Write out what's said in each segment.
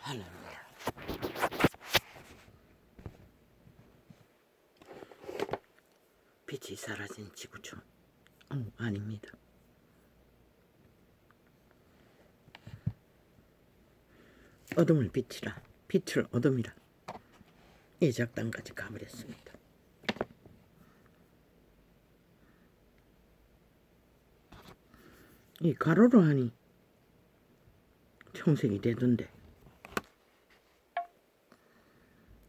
할렐루야. 빛이 사라진 지구촌. 아닙니다. 어둠을 빛이라, 빛을 어둠이라. 이 작단까지 가버렸습니다. 이 가로로 하니 청색이 되던데.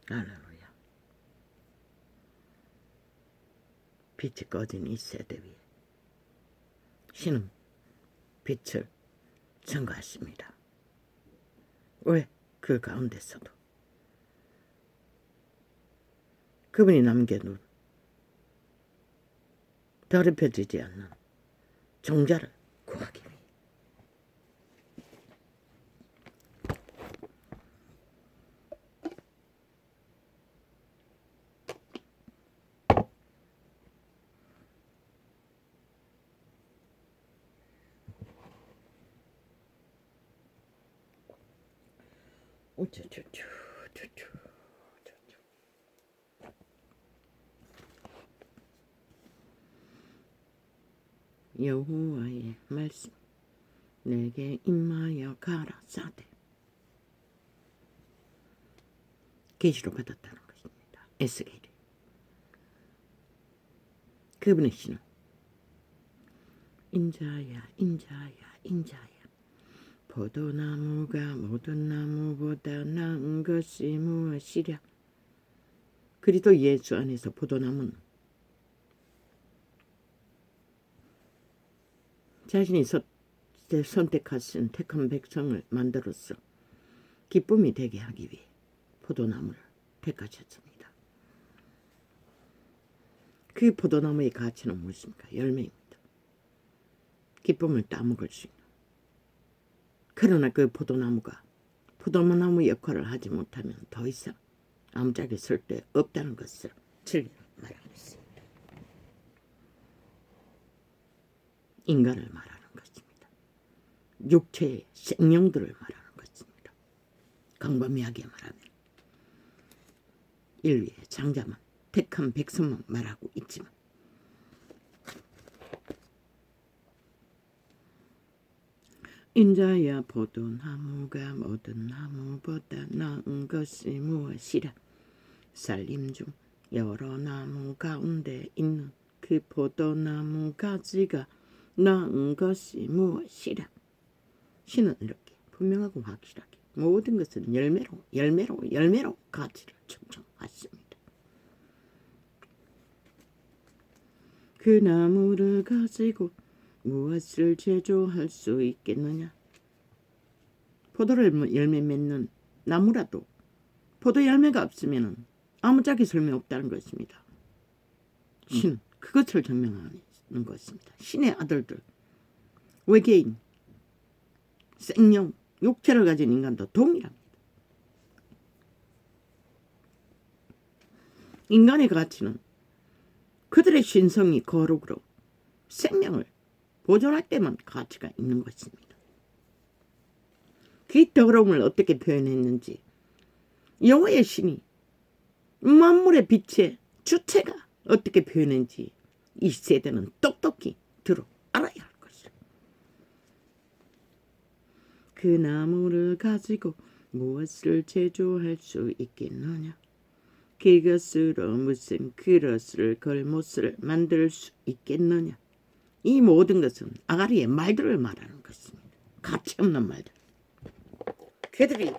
할렐루야. 빛이 꺼진 이 세대 위에 신은 빛을 증거하십니다. 왜? 그 가운데서도 그분이 남겨둔 더럽혀지지 않는 종자를 구하기 위해 우쭈쭈쭈쭈쭈 여호와의 말씀 내게 임하여 가라사대. 계시로 받았다는 것입니다. 에스겔이. 그분의 신은 인자야 인자야 인자야. 포도나무가 모든 나무보다 나은 것이 무엇이랴. 그리스도 예수 안에서 포도나무는 자신이 선택하신 택한 백성을 만들어서 기쁨이 되게 하기 위해 포도나무를 택하셨습니다. 그 포도나무의 가치는 무엇입니까? 열매입니다. 기쁨을 따먹을 수 있는. 그러나 그 포도나무가 포도나무 역할을 하지 못하면 더 이상 아무짝에 설 데 없다는 것을 진리로 말하고 있습니다. 인간을 말하는 것입니다. 육체의 생명들을 말하는 것입니다. 광범위하게 말하면 인류의 장자만 택한 백성만 말하고 있지만 인자야 포도나무가 모든 나무보다 나은 것이 무엇이라. 살림 중 여러 나무 가운데 있는 그 포도나무 가지가 나은 것이 무엇이라. 신은 이렇게 분명하고 확실하게 모든 것은 열매로 가치를 측정하십니다. 그 나무를 가지고 무엇을 제조할 수 있겠느냐. 포도를 열매 맺는 나무라도 포도 열매가 없으면 아무짝에 설명 없다는 것입니다. 신은 그것을 증명하는 것입니다. 신의 아들들, 외계인, 생명, 육체를 가진 인간도 동일합니다. 인간의 가치는 그들의 신성이 거룩으로 생명을 보존할 때만 가치가 있는 것입니다. 그 더러움을 어떻게 표현했는지 여호와의 신이 만물의 빛의 주체가 어떻게 표현했는지 이 세대는 똑똑히 들어 알아야 할 것이다. 그 나무를 가지고 무엇을 제조할 수 있겠느냐. 그것으로 무슨 그릇을 걸못을 만들 수 있겠느냐. 이 모든 것은 아가리의 말들을 말하는 것입니다. 가치 없는 말들. 그들이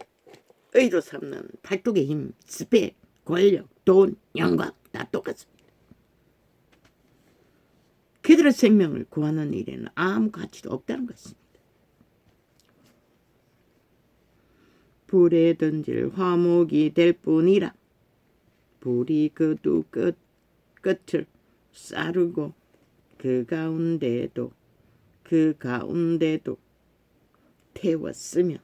의로 삼는 팔뚝의 힘, 스펙, 권력, 돈, 영광 다 똑같습니다. 그들의 생명을 구하는 일에는 아무 가치도 없다는 것입니다. 불에 던질 화목이 될 뿐이라. 불이 그두 끝을 싸르고 그 가운데도 태웠으면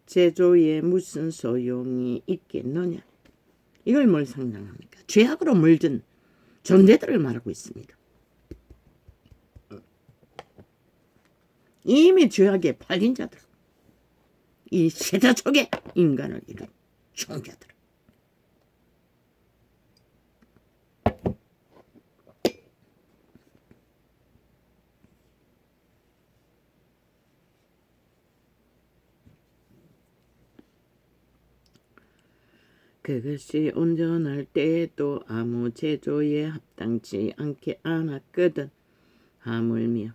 제조에 무슨 소용이 있겠느냐. 이걸 뭘 상징합니까? 죄악으로 물든 존재들을 말하고 있습니다. 이미 죄악에 팔린 자들, 이 세자 속에 인간을 이룬 종자들. 그것이 온전할 때에도 아무 제조에 합당치 않게 않았거든. 하물며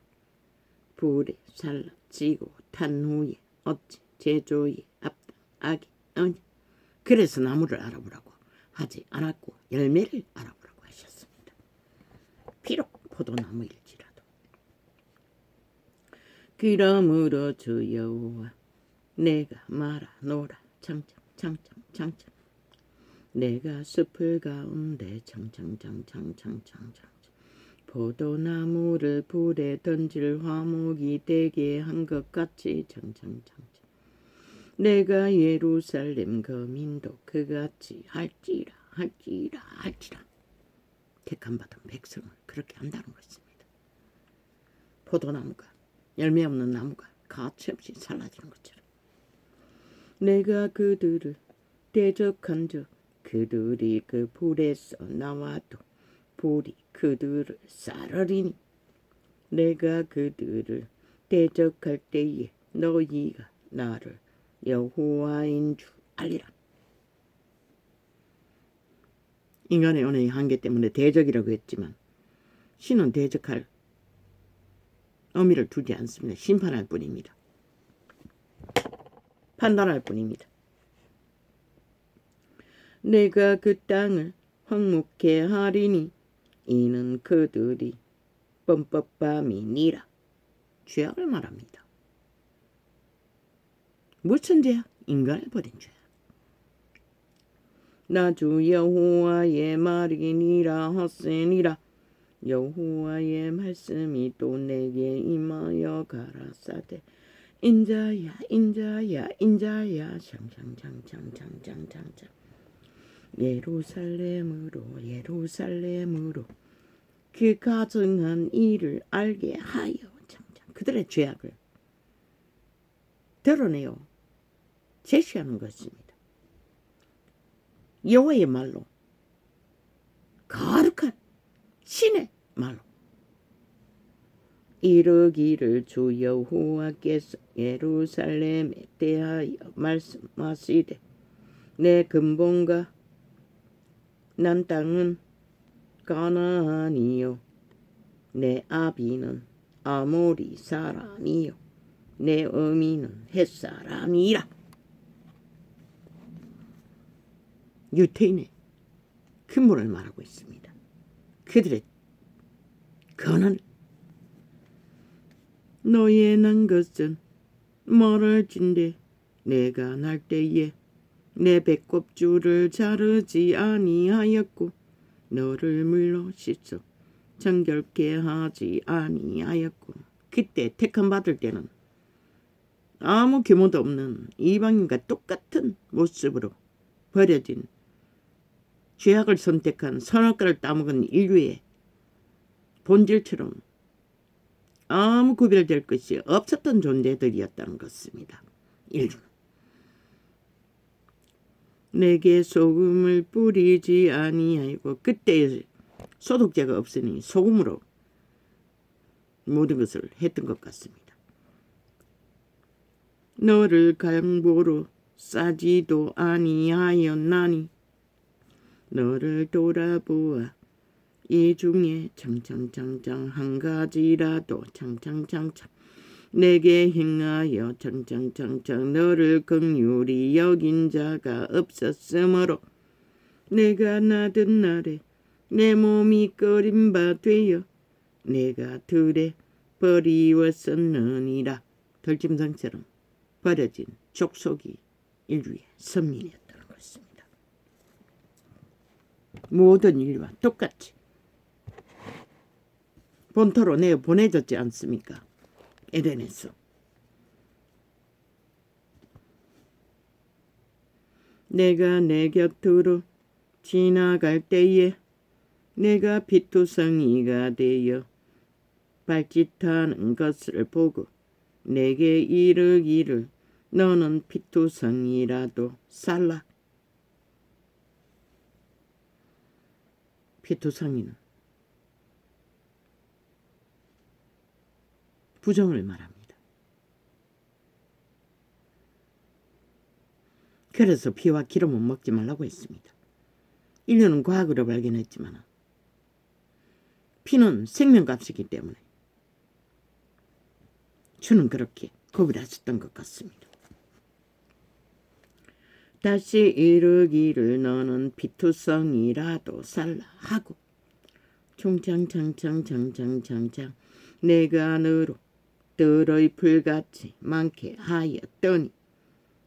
불에 살라 지고 탄 후에 어찌 제조에 합당하겠느냐. 그래서 나무를 알아보라고 하지 않았고 열매를 알아보라고 하셨습니다. 비록 포도나무일지라도. 그러므로 주 여호와 내가 말하노라. 창창 내가 숲을 가운데 창창 포도나무를 불에 던질 화목이 되게 한 것 같이 창창 내가 예루살렘 거민도 그같이 할지라. 택함받은 백성을 그렇게 한다는 것입니다. 포도나무가 열매 없는 나무가 가치없이 사라지는 것처럼 내가 그들을 대적한즉 그들이 그 불에서 나와도 불이 그들을 싸르리니 내가 그들을 대적할 때에 너희가 나를 여호와인 줄 알리라. 인간의 언어의 한계 때문에 대적이라고 했지만 신은 대적할 의미를 두지 않습니다. 심판할 뿐입니다. 판단할 뿐입니다. 내가 그 땅을 황무케 하리니 이는 그들이 범법밤이니라. 죄악을 말합니다. 무슨 죄악? 인간을 버린 죄악. 나 주 여호와의 말이니라 하시니라. 여호와의 말씀이 또 내게 임하여 가라사대 인자야 샹샹 예루살렘으로 그 가증한 일을 알게 하여 창창. 그들의 죄악을 드러내어 제시하는 것입니다. 여호와의 말로, 거룩한 신의 말로 이르기를 주 여호와께서 예루살렘에 대하여 말씀하시되 내 근본과 난 땅은 가나안이요 내 아비는 아모리 사람이요 내 어미는 헷 사람이라. 유태인의 근본을 말하고 있습니다. 그들의 근원. 너의 난 것은 멀어진대 내가 날 때에 내 배꼽줄을 자르지 아니하였고 너를 물러 씻어 정결케 하지 아니하였고. 그때 택함 받을 때는 아무 규모도 없는 이방인과 똑같은 모습으로 버려진 죄악을 선택한 선악과를 따먹은 인류의 본질처럼 아무 구별될 것이 없었던 존재들이었다는 것입니다. 인류는. 내게 소금을 뿌리지 아니하고 그때 소독제가 없으니 소금으로 모든 것을 했던 것 같습니다. 너를 강보로 싸지도 아니하였나니 너를 돌아보아 이 중에 창창 한 가지라도 창창 내게 행하여 창창 너를 긍휼히 여긴 자가 없었으므로 내가 나던 날에 내 몸이 꺼린 바 되어 내가 들에 버리웠었느니라. 덜짐승처럼 버려진 족속이 인류의 선민이었다는 것입니다. 모든 인류와 똑같이 본토로 내어 보내졌지 않습니까? 에덴에서. 내가 내 곁으로 지나갈 때에 내가 피투성이가 되어 발짓하는 것을 보고 내게 이르기를 너는 피투성이라도 살라. 피투성이는 부정을 말합니다. 그래서 피와 기름은 먹지 말라고 했습니다. 인류는 과학으로 발견했지만 피는 생명값이기 때문에 주는 그렇게 구별하셨던 것 같습니다. 다시 이르기를 너는 피투성이라도 살라 하고 총창창창창창창창 내가 너로 들의 풀같이 많게 하였더니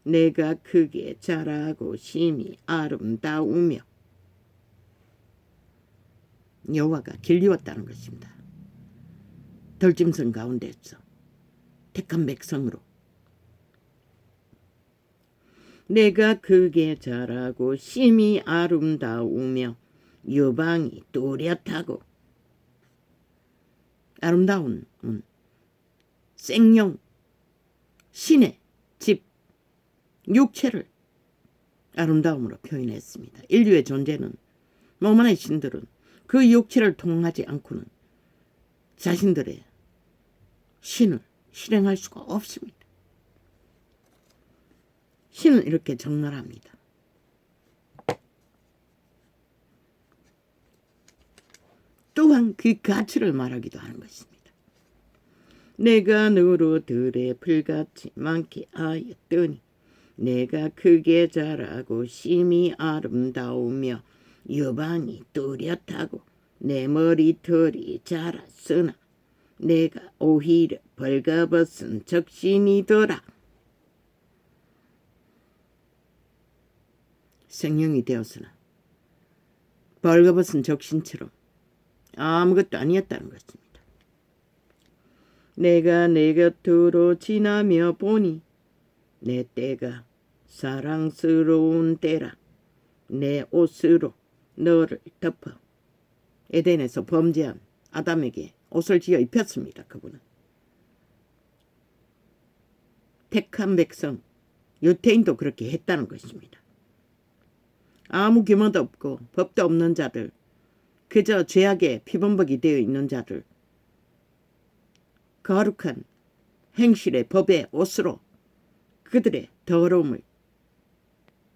내가 크게 자라고 심히 아름다우며 여호와가 길리웠다는 것입니다. 덜짐승 가운데서 택한 백성으로 내가 크게 자라고 심히 아름다우며 여방이 뚜렷하고 아름다운 생명 신의 집 육체를 아름다움으로 표현했습니다. 인류의 존재는 너무나 신들은 그 육체를 통하지 않고는 자신들의 신을 실행할 수가 없습니다. 신은 이렇게 적나라합니다. 또한 그 가치를 말하기도 하는 것입니다. 내가 너로 들의 풀같이 많게 하였더니 내가 크게 자라고 심히 아름다우며 여방이 뚜렷하고 내 머리털이 자랐으나 내가 오히려 벌거벗은 적신이더라. 생명이 되었으나 벌거벗은 적신처럼 아무것도 아니었다는 것입니다. 내가 내 곁으로 지나며 보니 내 때가 사랑스러운 때라. 내 옷으로 너를 덮어. 에덴에서 범죄한 아담에게 옷을 지어 입혔습니다. 그분은 택한 백성 유태인도 그렇게 했다는 것입니다. 아무 규모도 없고 법도 없는 자들, 그저 죄악의 피범벅이 되어 있는 자들, 거룩한 행실의 법의 옷으로 그들의 더러움을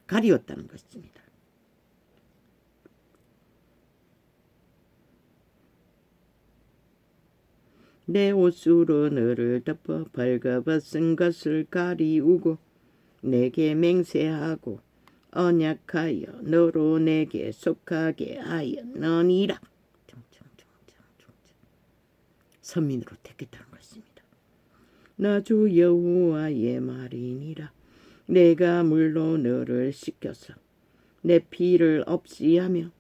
가리웠다는 것입니다. 내 옷으로 너를 덮어 벌거벗은 것을 가리우고 내게 맹세하고 언약하여 너로 내게 속하게 하였느니라. 선민으로 택했다는 것입니다. 나 주 여호와의 말이니라. 내가 물로 너를 씻겨서 내 피를 없이 하며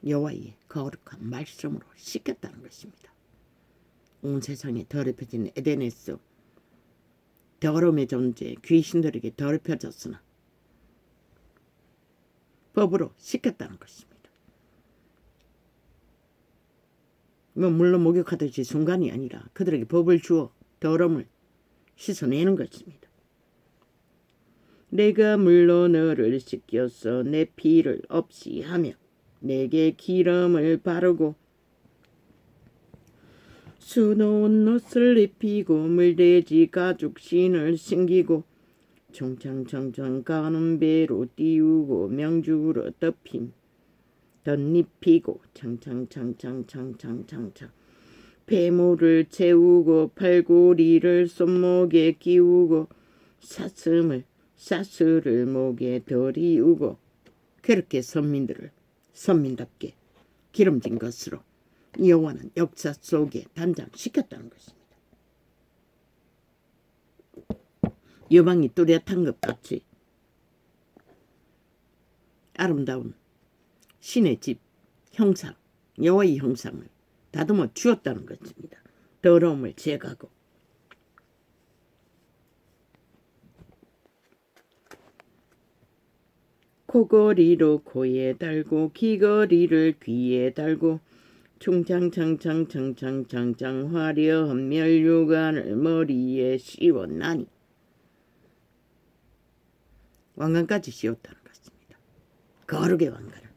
여호와의 거룩한 말씀으로 씻겼다는 것입니다. 온 세상에 더럽혀진 에덴에서 더러움의 존재 귀신들에게 더럽혀졌으나 법으로 씻겼다는 것입니다. 물론 목욕하듯이 순간이 아니라 그들에게 법을 주어 더러움을 씻어내는 것입니다. 내가 물로 너를 씻겨서 내 피를 없이 하며 내게 기름을 바르고 수놓은 옷을 입히고 물돼지 가죽 신을 신기고 총창창창 가는 배로 띄우고 명주로 덮임 덧입히고 창창창창창창창창 배모를 채우고 팔고리를 손목에 끼우고 사슬을 목에 들이우고 그렇게 선민답게 기름진 것으로 여호와는 역사 속에 단장시켰다는 것입니다. 여방이 뚜렷한 것 같이 아름다운 신의 집 형상, 여호와의 형상을 다듬어 주었다는 것입니다. 더러움을 제거하고 코걸이로 코에 달고 귀걸이를 귀에 달고 충창창창창창창창 화려한 멸류관을 머리에 씌웠나니 왕관까지 씌웠다는 것입니다. 거룩의 왕관을.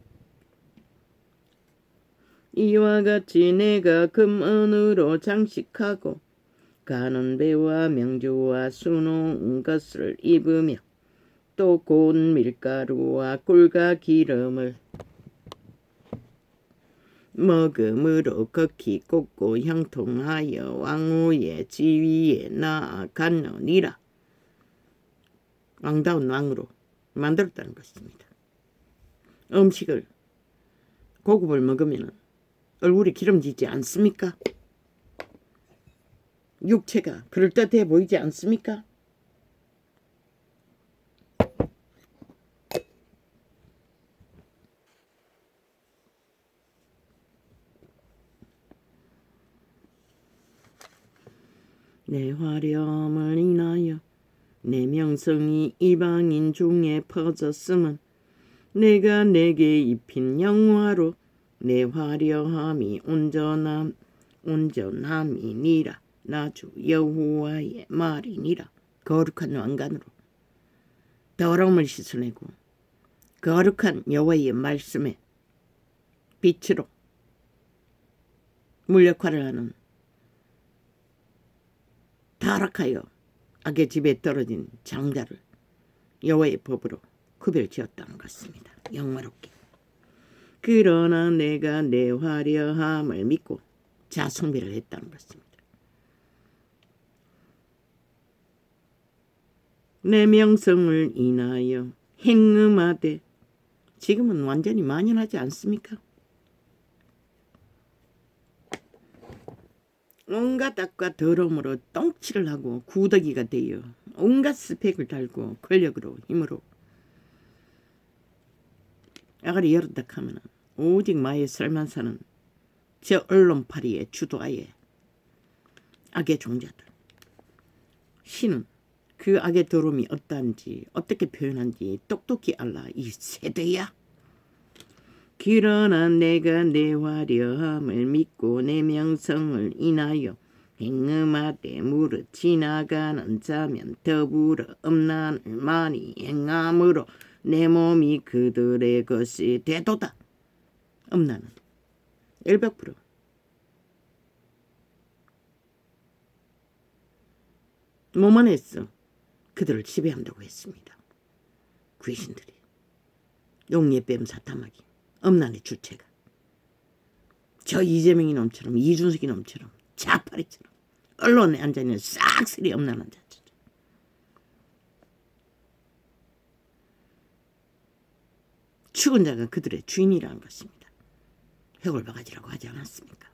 이와 같이 내가 금은으로 장식하고 가는 배와 명주와 수놓은 것을 입으며 또 고운 밀가루와 꿀과 기름을 먹음으로 극히 꽂고 형통하여 왕후의 지위에 나아갔느니라. 왕다운 왕으로 만들었다는 것입니다. 음식을 고급을 먹으면 얼굴이 기름지지 않습니까? 육체가 그럴듯해 보이지 않습니까? 내 화렴을 인하여 내 명성이 이방인 중에 퍼졌음은 내가 내게 입힌 영화로 내 화려함이 온전함이니라. 나 주 여호와의 말이니라. 거룩한 왕관으로 더러움을 씻어내고 거룩한 여호와의 말씀에 빛으로 물역화를 하는 타락하여 악의 집에 떨어진 장자를 여호와의 법으로 구별지었다는 것입니다. 영화롭게. 그러나 내가 내 화려함을 믿고 자성비를 했다는 것입니다. 내 명성을 인하여 행음하되, 지금은 완전히 만연하지 않습니까? 온갖 악과 더러움으로 똥칠을 하고 구더기가 되어 온갖 스펙을 달고 권력으로 힘으로 아가리 열었다 하면 오직 마의 살만 사는 저 언론파리의 주도하에 악의 종자들. 신은 그 악의 더러움이 어떠한지 어떻게 표현한지 똑똑히 알라 이 세대야. 그러나 내가 내 화려함을 믿고 내 명성을 인하여 행음하되 무릇 지나가는 자면 더불어 음란을 많이 행함으로 내 몸이 그들의 것이 되도다. 음란은 100% 몸 안에서 그들을 지배한다고 했습니다. 귀신들이, 용예뱀 사타마귀, 음란의 주체가 저 이재명이 놈처럼 이준석이 놈처럼 자파리처럼 언론에 앉아있는 싹쓸이 음란한 자들. 죽은 자가 그들의 주인이라는 것입니다. 해골바가지라고 하지 않았습니까?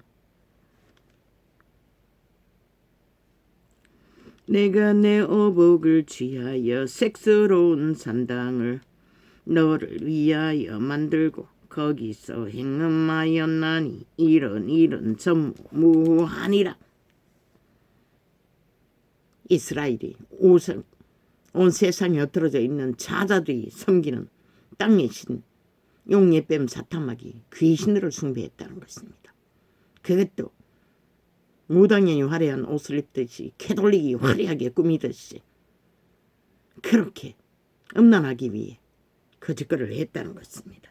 내가 내 어복을 취하여 색스러운 산당을 너를 위하여 만들고 거기서 행음하였나니 이런 일은 전무하니라. 이스라엘이 온 세상에 흩어져 있는 자자들이 섬기는 땅의 신 용예뱀 사타마귀 귀신들을 숭배했다는 것입니다. 그것도 무당년이 화려한 옷을 입듯이 캐톨릭이 화려하게 꾸미듯이 그렇게 음란하기 위해 거짓거리를 했다는 것입니다.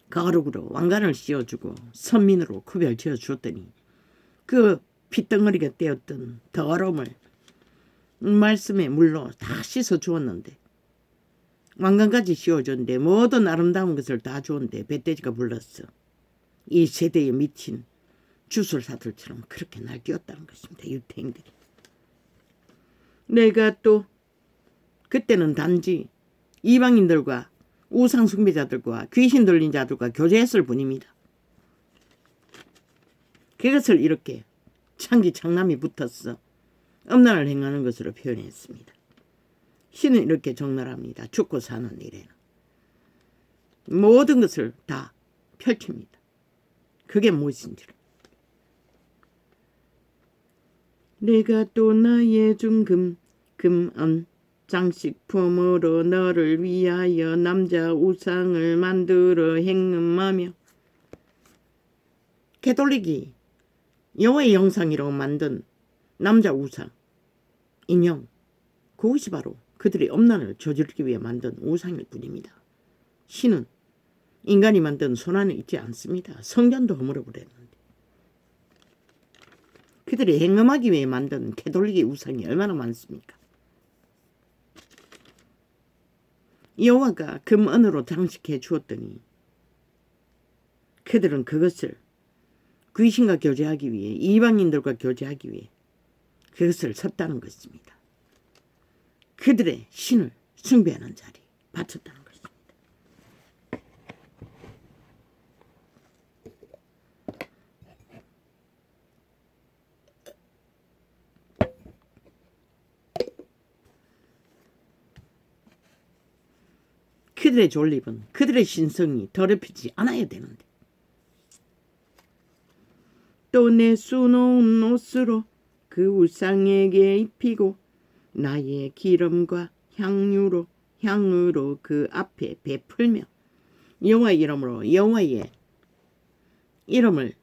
거룩으로 왕관을 씌워주고 선민으로 구별 지어주었더니 그 핏덩어리가 떼었던 더러움을 말씀의 물로 다 씻어주었는데 왕관까지 씌워줬는데 모든 아름다운 것을 다 주었는데 배돼지가 불렀어. 이 세대에 미친 주술사들처럼 그렇게 날뛰었다는 것입니다. 유태인들이. 내가 또 그때는 단지 이방인들과 우상 숭배자들과 귀신 들린 자들과 교제했을 뿐입니다. 그것을 이렇게 창기창남이 붙었어 음란을 행하는 것으로 표현했습니다. 신은 이렇게 적나라합니다. 죽고 사는 일에는 모든 것을 다 펼칩니다. 그게 무엇인지를. 내가 또 나의 중금 금은 장식품으로 너를 위하여 남자 우상을 만들어 행음하며, 캐톨릭이 여호와의 형상이라고 만든 남자 우상 인형, 그것이 바로 그들의 엄난을 저지르기 위해 만든 우상일 뿐입니다. 신은 인간이 만든 손 안에 있지 않습니다. 성전도 허물어버렸는데. 그들이 행음하기 위해 만든 캐톨릭의 우상이 얼마나 많습니까? 여호와가 금은으로 장식해 주었더니 그들은 그것을 귀신과 교제하기 위해, 이방인들과 교제하기 위해 그것을 섰다는 것입니다. 그들의 신을 숭배하는 자리에 바쳤다는 것입니다. 그들의 존립은 그들의 신성이 더럽히지 않아야 되는데, 또 내 수놓은 옷으로 그 우상에게 입히고 나의 기름과 향으로 그 앞에 베풀며 여호와의 이름으로 여호와의 이름을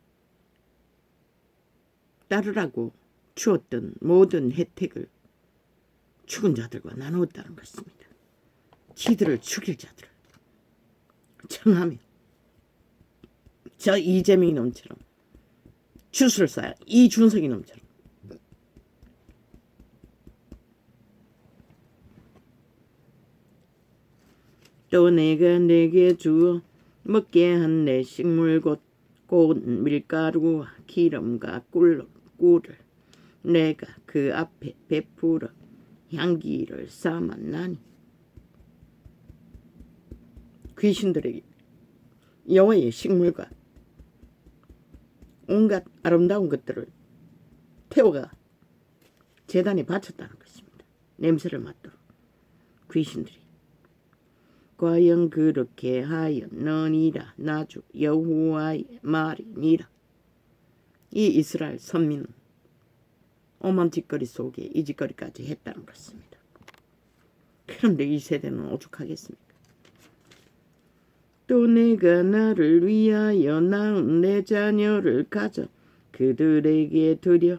따르라고 주었던 모든 혜택을 죽은 자들과 나누었다는 것입니다. 지들을 죽일 자들을 청하며 저 이재명이 놈처럼 주술 쌓아 이준석이 놈처럼 또 내가 내게 주어 먹게 한 내 식물 곧 밀가루와 기름과 꿀을 내가 그 앞에 베풀어 향기를 삼았나니. 귀신들에게 여호와의 식물과 온갖 아름다운 것들을 태워가 제단에 바쳤다는 것입니다. 냄새를 맡도록. 귀신들이 과연 그렇게 하였느니라. 나주 여호와의 말이니라. 이 이스라엘 선민은 오만 짓거리 속에 이 짓거리까지 했다는 것입니다. 그런데 이 세대는 오죽하겠습니까? 또 내가 나를 위하여 낳은 내 자녀를 가져 그들에게 드려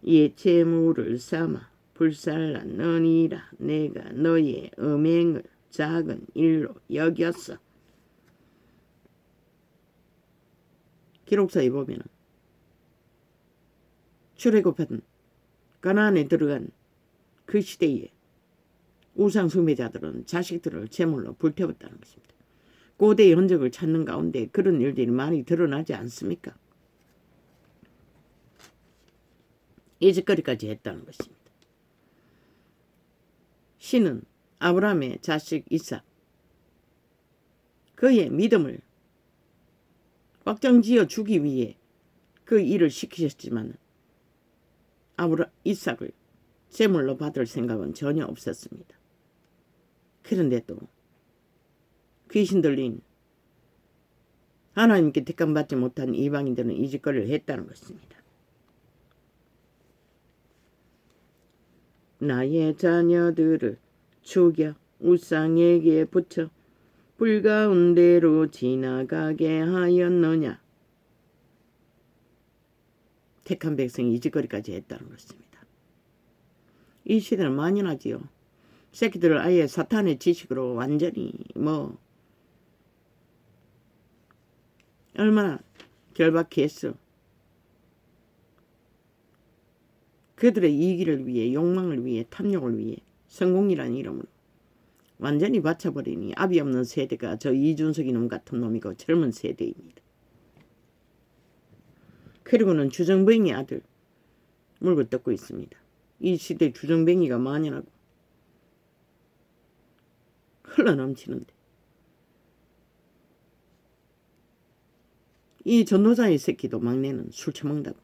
이 제물을 삼아 불살랐느니라. 내가 너의 음행을 작은 일로 여겼어. 기록서에 보면 출애굽한 가나안에 들어간 그 시대에 우상 숭배자들은 자식들을 제물로 불태웠다는 것입니다. 고대의 흔적을 찾는 가운데 그런 일들이 많이 드러나지 않습니까? 이 짓거리까지 했다는 것입니다. 신은 아브라함의 자식 이삭, 그의 믿음을 확정지어 주기 위해 그 일을 시키셨지만 이삭을 제물로 받을 생각은 전혀 없었습니다. 그런데 또 귀신 들린 하나님께 택함받지 못한 이방인들은 이 짓거리를 했다는 것입니다. 나의 자녀들을 죽여 우상에게 붙여 불 가운데로 지나가게 하였느냐. 택한 백성이 이 짓거리까지 했다는 것입니다. 이 시대는 만연하지요. 새끼들을 아예 사탄의 지식으로 완전히 얼마나 결박히 했어. 그들의 이기를 위해, 욕망을 위해, 탐욕을 위해 성공이라는 이름으로 완전히 바쳐버리니 압이 없는 세대가 저 이준석 이놈 같은 놈이고 젊은 세대입니다. 그리고는 주정뱅이 아들 물고 뜯고 있습니다. 이 시대 주정뱅이가 만연하고 흘러넘치는데 이 전도자의 새끼도 막내는 술 처먹는다고.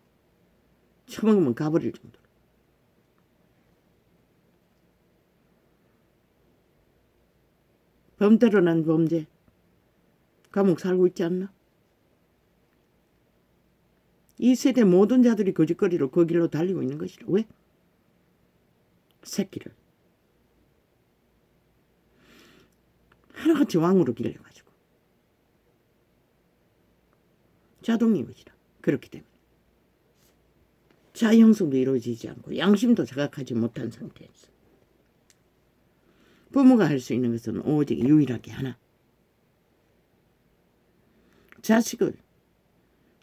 처먹으면 가버릴 정도로. 범대로 난 범죄. 감옥 살고 있지 않나? 이 세대 모든 자들이 거짓거리로 그 길로 달리고 있는 것이라. 왜? 새끼를 하나같이 왕으로 길러가지고 자동이 것이라. 그렇기 때문에 자아 형성도 이루어지지 않고 양심도 자각하지 못한 상태에서 부모가 할 수 있는 것은 오직 유일하게 하나. 자식을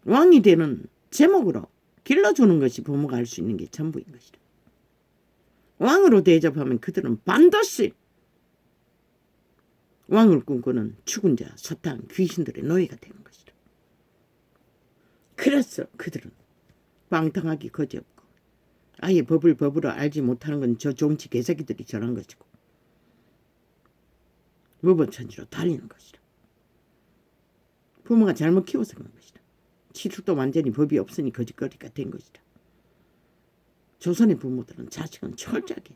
왕이 되는 제목으로 길러주는 것이 부모가 할 수 있는 게 전부인 것이다. 왕으로 대접하면 그들은 반드시 왕을 꿈꾸는 죽은 자, 사탄, 귀신들의 노예가 되는 것이다. 그래서 그들은 방탕하기 거지없고 아예 법을 법으로 알지 못하는 건 저 종치 개새끼들이 저런 것이고 무법천지로 달리는 것이다. 부모가 잘못 키워서 그런 것이다. 치숙도 완전히 법이 없으니 거짓거리가 된 것이다. 조선의 부모들은 자식은 철저하게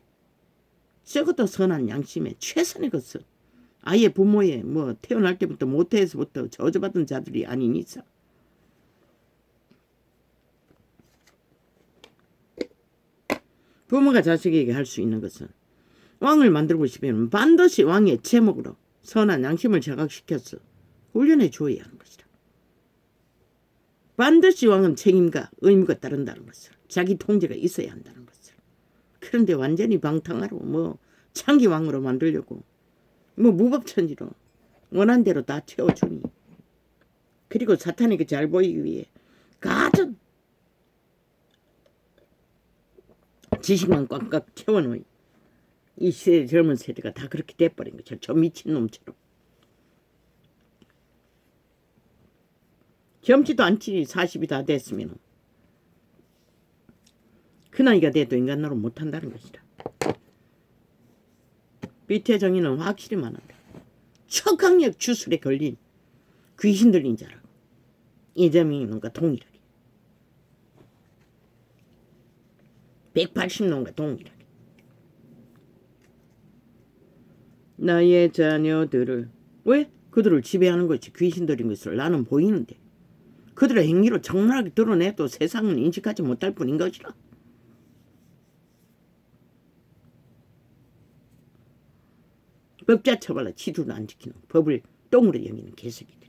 적어도 선한 양심에 최선의 것을 아예 부모의 태어날 때부터 모태에서부터 저주받은 자들이 아닌 이상 부모가 자식에게 할 수 있는 것은 왕을 만들고 싶으면 반드시 왕의 제목으로 선한 양심을 자각시켜서 훈련해 주어야 하는 것이다. 반드시 왕은 책임과 의무가 따른다는 것을, 자기 통제가 있어야 한다는 것을. 그런데 완전히 방탕하고 창기 왕으로 만들려고 무법천지로 원한 대로 다 채워주니 그리고 사탄에게 잘 보이기 위해 가진 지식만 꽉꽉 채워놓은 이 시대 젊은 세대가 다 그렇게 돼버린 거죠. 저 미친놈처럼. 젊지도 않지. 40이 다 됐으면. 그 나이가 돼도 인간 노릇 못한다는 것이다. 밑에 정의는 확실히 말한다. 초강력 주술에 걸린 귀신 들린 자라고. 이재명이놈과 동일하게. 180놈과 동일하게. 나의 자녀들을 왜? 그들을 지배하는 것이 귀신 들인 것을 나는 보이는데 그들의 행위로 적나라하게 드러내도 세상은 인식하지 못할 뿐인 것이라. 법자 처벌라 지도도 안 지키는 법을 똥으로 여기는 개새끼들이.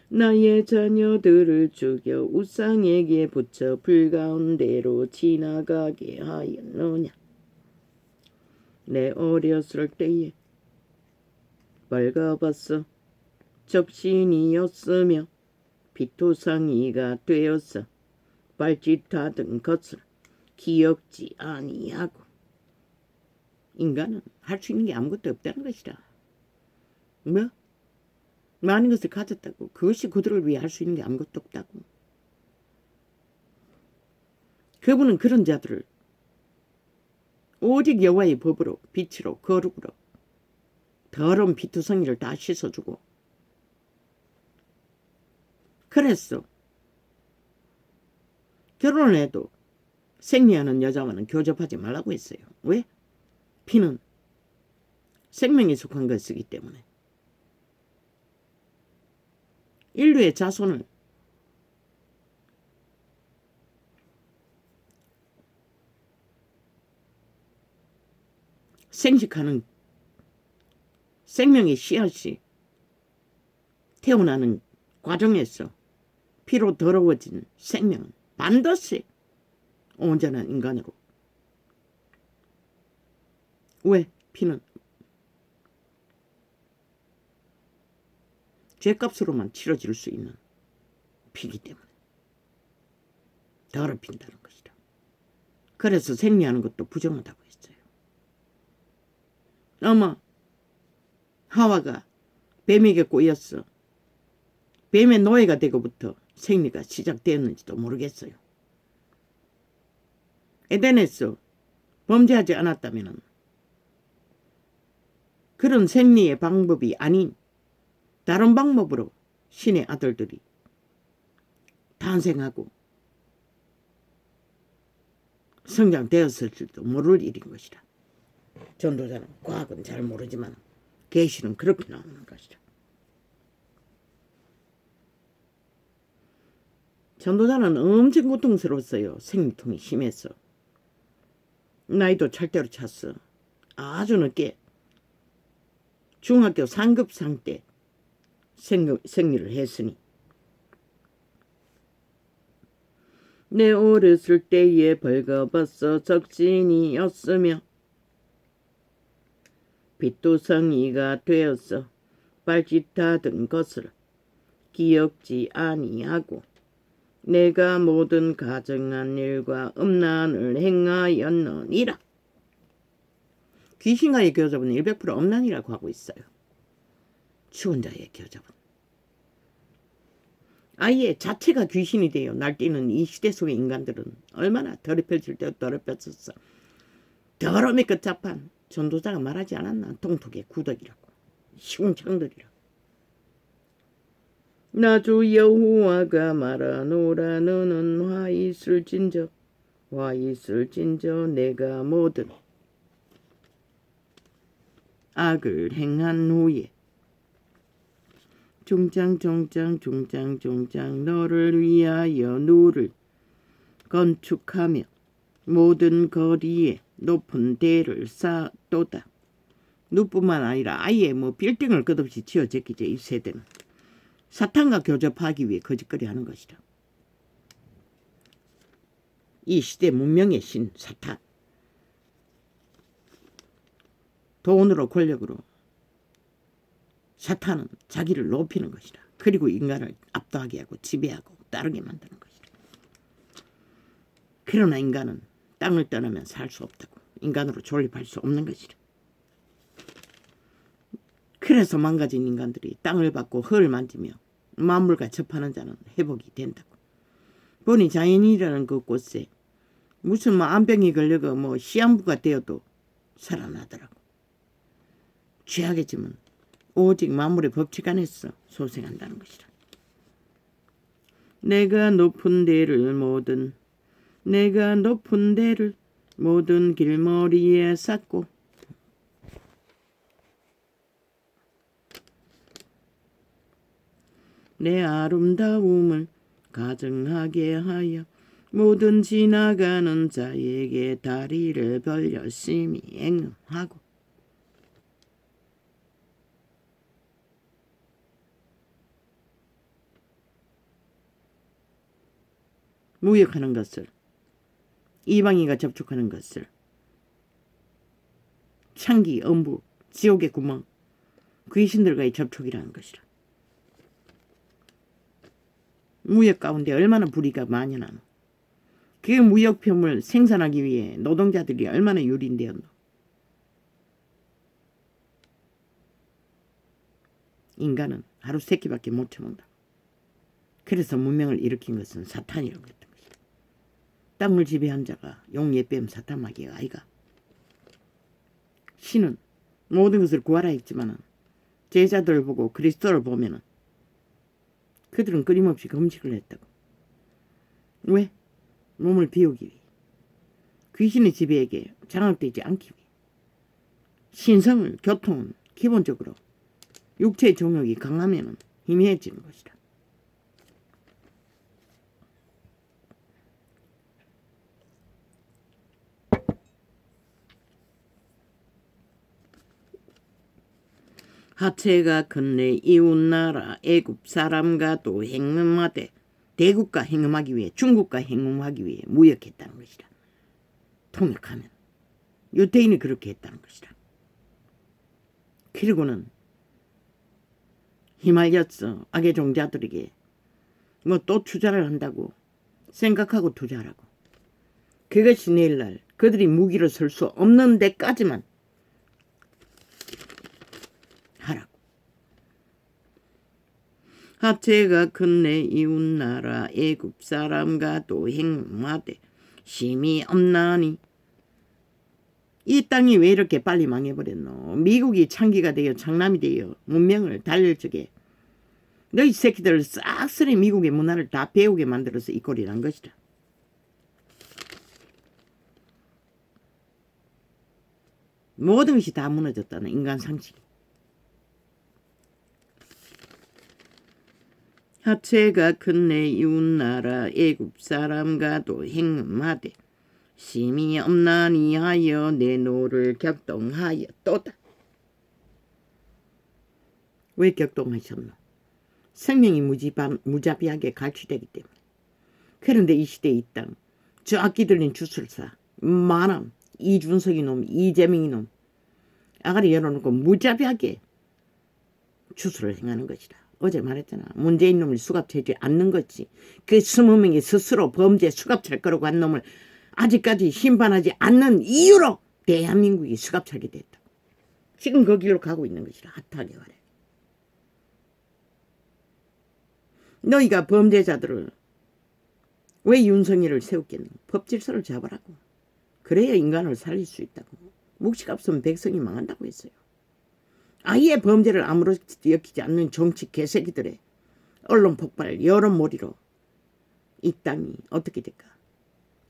나의 자녀들을 죽여 우상에게 붙여 불가운데로 지나가게 하였느냐. 내 어렸을 때에 벌거벗어 적신이었으며 비토상이가 되어서 발짓하던 것을 기억지 아니하고. 인간은 할 수 있는 게 아무것도 없다는 것이다. 많은 것을 가졌다고 그것이 그들을 위해 할 수 있는 게 아무것도 없다고. 그분은 그런 자들을 오직 여호와의 법으로 빛으로 거룩으로 더러운 비투성이를 다 씻어주고 그랬어. 결혼을 해도 생리하는 여자와는 교접하지 말라고 했어요. 왜? 피는 생명에 속한 것이기 때문에. 인류의 자손을 생식하는 생명의 씨앗이 태어나는 과정에서 피로 더러워진 생명은 반드시 온전한 인간으로. 왜? 피는 죄값으로만 치러질 수 있는 피기 때문에 더럽힌다는 것이다. 그래서 생리하는 것도 부정하다고 했어요. 아마 하와가 뱀에게 꼬였어. 뱀의 노예가 되고부터 생리가 시작되었는지도 모르겠어요. 에덴에서 범죄하지 않았다면 그런 생리의 방법이 아닌 다른 방법으로 신의 아들들이 탄생하고 성장되었을지도 모를 일인 것이다. 전도자는 과학은 잘 모르지만 계시는 그렇게 나오는 것이다. 전도자는 엄청 고통스러웠어요. 생리통이 심해서. 나이도 찰대로 찼어. 아주 늦게 중학교 3급상 때 생리를 했으니 내 어렸을 때에 벌거벗어 적신이었으며 빚도성이가 되었어 발짓하던 것을 기억지 아니하고 내가 모든 가정한 일과 음란을 행하였느니라. 귀신과의 교접은 100% 음란이라고 하고 있어요. 추원자의 교접은. 아예 자체가 귀신이 돼요. 날뛰는 이 시대 속의 인간들은 얼마나 더럽혀질 때 더럽혔었어. 더러움의 끝자판. 전도자가 말하지 않았나? 동톡의 구덕이라고. 시궁창들이라고. 나 주 여호와가 말하노라. 너는 화 있을진저 내가 모든 악을 행한 후에 종장 너를 위하여 누를 건축하며 모든 거리에 높은 대를 쌓도다. 누뿐만 아니라 아예 빌딩을 끝없이 지어졌기죠. 이 세대는. 사탄과 교접하기 위해 거짓거리 하는 것이다. 이 시대 문명의 신 사탄. 돈으로 권력으로 사탄은 자기를 높이는 것이다. 그리고 인간을 압도하게 하고 지배하고 따르게 만드는 것이다. 그러나 인간은 땅을 떠나면 살 수 없다고. 인간으로 존립할 수 없는 것이다. 그래서 망가진 인간들이 땅을 밟고 흙을 만지며 만물과 접하는 자는 회복이 된다고. 보니 자연이라는 그곳에 무슨 암병이 걸려가 시한부가 되어도 살아나더라고. 죄악의 짐은 오직 만물의 법칙 안에서 소생한다는 것이다. 내가 높은 데를 모든 길머리에 쌓고 내 아름다움을 가증하게 하여 모든 지나가는 자에게 다리를 벌려 심히 행하고 무역하는 것을 이방인과 접촉하는 것을 창기, 엄부, 지옥의 구멍, 귀신들과의 접촉이라는 것이라. 무역 가운데 얼마나 불의가 만연하노. 그 무역품을 생산하기 위해 노동자들이 얼마나 유린되었노. 인간은 하루 3끼밖에 못 처먹는다. 그래서 문명을 일으킨 것은 사탄이라고 했던 것이다. 땅을 지배한 자가 용예뱀 사탄마귀가 아이가. 신은 모든 것을 구하라 했지만 제자들을 보고 그리스도를 보면은 그들은 끊임없이 금식을 했다고. 왜? 몸을 비우기 위해. 귀신의 지배에게 장악되지 않기 위해. 신성을, 교통은 기본적으로 육체의 정욕이 강하면 희미해지는 것이다. 하체가 큰 내 이웃나라 애굽 사람과도 행음하되 대국과 행음하기 위해 중국과 행음하기 위해 무역했다는 것이다. 통역하면 유대인이 그렇게 했다는 것이다. 그리고는 휘말렸어. 악의 종자들에게 또 투자를 한다고 생각하고 투자하라고. 그것이 내일날 그들이 무기로 설 수 없는 데까지만 하라고. 하체가 큰 내 이웃나라 애굽 사람과도 행음하되 심히 없나니. 이 땅이 왜 이렇게 빨리 망해버렸노. 미국이 창기가 되어 창남이 되어 문명을 달릴 적에 너희 새끼들 싹쓸이 미국의 문화를 다 배우게 만들어서 이 꼴이 난 것이다. 모든 것이 다 무너졌다는 인간 상식이. 하체가 큰 내 이웃나라 애굽 사람과도 행음하되 심히 없나니 하여 내 노를 격동하였도다. 왜 격동하셨노? 생명이 무자비하게 갈취되기 때문에. 그런데 이 시대에 이 땅, 저 악기 들린 주술사, 만함, 이준석이 놈, 이재명이 놈, 아가리 열어놓고 무자비하게 주술을 행하는 것이다. 어제 말했잖아. 문재인 놈을 수갑차지 않는 거지. 그 20명이 스스로 범죄 수갑찰 거라고 한 놈을 아직까지 심판하지 않는 이유로 대한민국이 수갑차게 됐다. 지금 그 길로 가고 있는 것이라. 핫하게 말해. 너희가 범죄자들을 왜 윤석열을 세웠겠노? 법질서를 잡으라고. 그래야 인간을 살릴 수 있다고. 묵시가 없으면 백성이 망한다고 했어요. 아예 범죄를 아무렇지 여기지 않는 정치 개새끼들의 언론 폭발, 여론몰이로 이 땅이 어떻게 될까?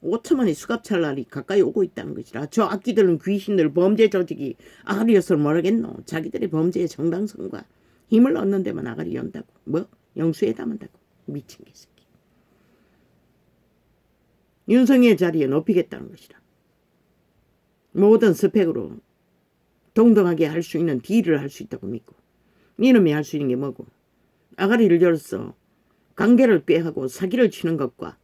5천만의 수갑찰 날이 가까이 오고 있다는 것이라. 저 악기들은 귀신들, 범죄 조직이 아가리여서 모르겠노. 자기들의 범죄의 정당성과 힘을 얻는 데만 아가리 연다고. 뭐? 영수회담한다고. 미친 개새끼. 윤석열 자리에 높이겠다는 것이라. 모든 스펙으로 동등하게 할 수 있는 딜을 할 수 있다고 믿고, 이놈이 할 수 있는 게 뭐고, 아가리를 열어서 관계를 꾀하고 사기를 치는 것과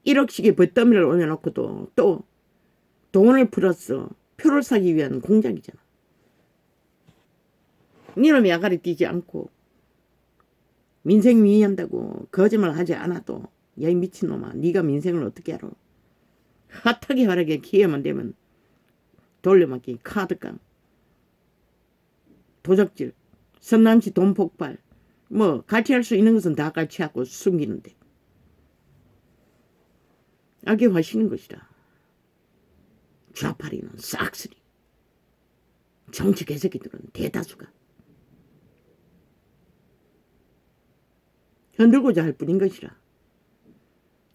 1억씩의 벌더미를 올려놓고도 또 돈을 풀어서 표를 사기 위한 공작이잖아. 이놈이 아가리 뛰지 않고 민생 위의한다고 거짓말 하지 않아도, 야 이 미친놈아, 네가 민생을 어떻게 알아? 핫하게 화려하게 기회만 되면 돌려막기, 카드깡, 도적질, 선남시 돈폭발, 뭐 갈취할 수 있는 것은 다 갈취하고 숨기는데 악의화시는 것이다. 좌파리는 싹쓸이. 정치 개새끼들은 대다수가 흔들고자 할 뿐인 것이라.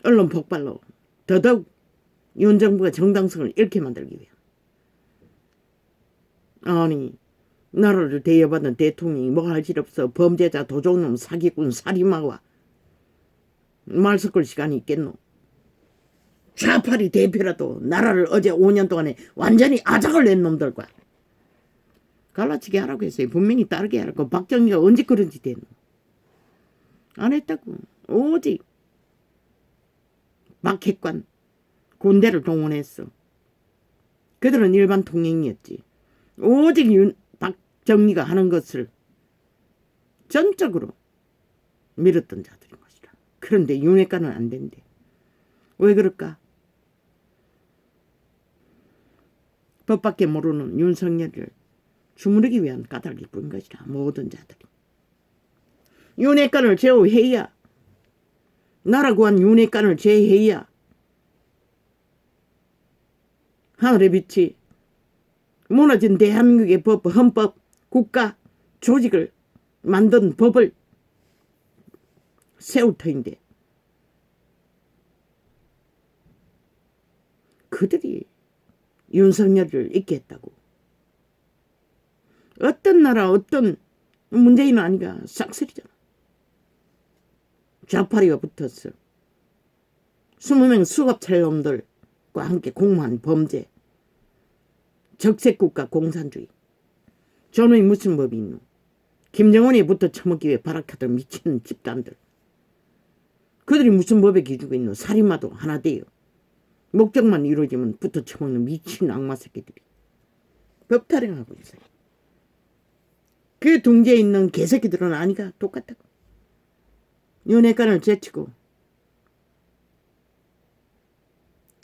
언론 폭발로 더더욱 윤 정부가 정당성을 잃게 만들기 위해. 아니, 나라를 대여받은 대통령이 뭐 할 일 없어 범죄자, 도적놈, 사기꾼, 살인마와 말 섞을 시간이 있겠노? 좌파리 대표라도 나라를 어제 5년 동안에 완전히 아작을 낸 놈들과 갈라치게 하라고 했어요. 분명히 따르게 하라고. 박정희가 언제 그런 짓 했노? 안 했다고. 오직 박핵관 군대를 동원했어. 그들은 일반 통행이었지. 오직 박정희가 하는 것을 전적으로 밀었던 자들인 것이라. 그런데 윤핵관은 안 된대. 왜 그럴까? 법밖에 모르는 윤석열을 주무르기 위한 까닭일 뿐인 것이라. 모든 자들이. 윤핵관을 제어해야, 나라 구한 윤핵관을 제어해야 하늘의 빛이 무너진 대한민국의 법, 헌법, 국가, 조직을 만든 법을 세울 터인데 그들이 윤석열을 잊게 했다고. 어떤 나라, 어떤 문재인은 아니가 싹쓸이잖아. 좌파리가 붙었어. 20명 수갑찰놈들과 함께 공모한 범죄, 적색국가 공산주의. 저놈이 무슨 법이 있노? 김정은이 붙어 처먹기 위해 발악하던 미친 집단들. 그들이 무슨 법에 기주고 있노? 살인마도 하나 돼요. 목적만 이루어지면 붙어 처먹는 미친 악마 새끼들이 법 타령하고 있어요. 그 둥지에 있는 개새끼들은 아니가 똑같다고. 윤핵관을 제치고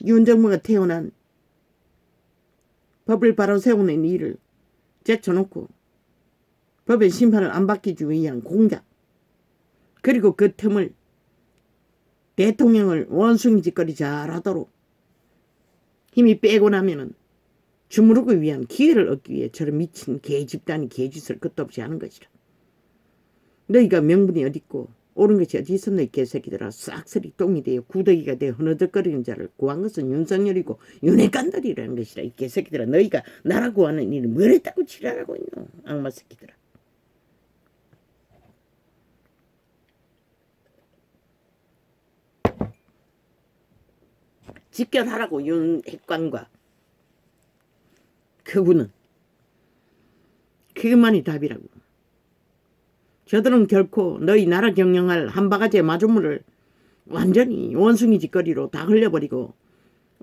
윤 정부가 태어난 법을 바로 세우는 일을 제쳐놓고 법의 심판을 안 받기 위한 공작, 그리고 그 틈을 대통령을 원숭이 짓거리 잘하도록 힘이 빼고 나면은 주무르기 위한 기회를 얻기 위해 저런 미친 개집단이 개짓을 끝도 없이 하는 것이라. 너희가 명분이 어딨고 옳은 것이 어디 있어? 너희 개새끼들아. 싹쓸이 똥이 되어 구더기가 되어 흐느적거리는 자를 구한 것은 윤석열이고 윤핵관들이라는 것이라. 이 개새끼들아, 너희가 나라 구하는 일을 뭘 했다고 지랄하고 있노? 악마 새끼들아. 직결하라고 윤핵관과 그분은. 그것만이 답이라고. 저들은 결코 너희 나라 경영할 한 바가지의 마주물을 완전히 원숭이 짓거리로 다 흘려버리고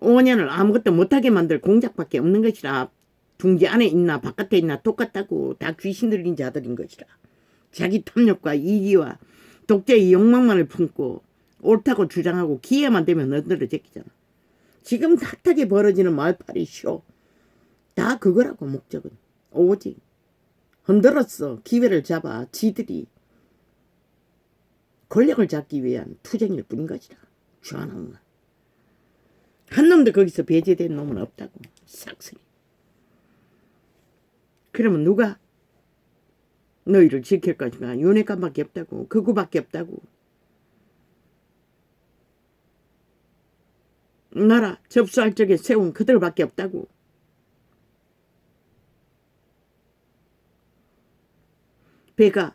5년을 아무것도 못하게 만들 공작밖에 없는 것이라. 둥지 안에 있나 바깥에 있나 똑같다고. 다 귀신 들린 자들인 것이라. 자기 탐욕과 이기와 독재의 욕망만을 품고 옳다고 주장하고 기회만 되면 너들을 제끼잖아. 지금 핫하게 벌어지는 말팔이 쇼 다 그거라고. 목적은 오직 흔들었어 기회를 잡아 지들이 권력을 잡기 위한 투쟁일 뿐인 것이다. 주안한 건. 한 놈도 거기서 배제된 놈은 없다고. 싹쓸이. 그러면 누가 너희를 지킬 것인가? 윤회관밖에 없다고. 그거밖에 없다고. 나라 접수할 적에 세운 그들밖에 없다고. 배가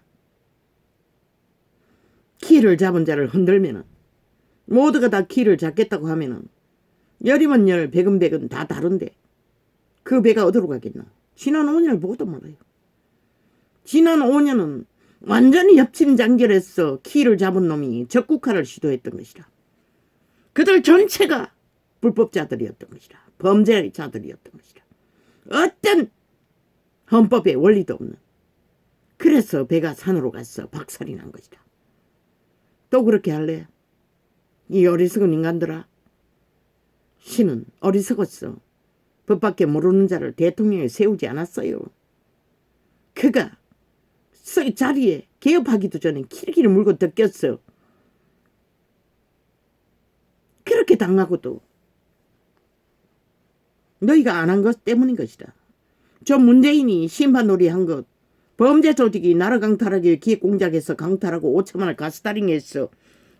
키를 잡은 자를 흔들면은 모두가 다 키를 잡겠다고 하면은 열이면 열 백은 백은 다 다른데 그 배가 어디로 가겠나? 지난 5년을 보고도 몰라요. 지난 5년은 완전히 엽심장결해서 키를 잡은 놈이 적국화를 시도했던 것이라. 그들 전체가 불법자들이었던 것이라. 범죄자들이었던 것이라. 어떤 헌법의 원리도 없는. 그래서 배가 산으로 가서 박살이 난 것이다. 또 그렇게 할래? 이 어리석은 인간들아. 신은 어리석었어. 법밖에 모르는 자를 대통령에 세우지 않았어요. 그가 자리에 개업하기도 전에 키르기를 물고 덮겼어. 그렇게 당하고도 너희가 안 한 것 때문인 것이다. 저 문재인이 심판놀이 한 것, 범죄 조직이 나라 강탈하기 기획공작에서 강탈하고 5천만을 가스다링했어.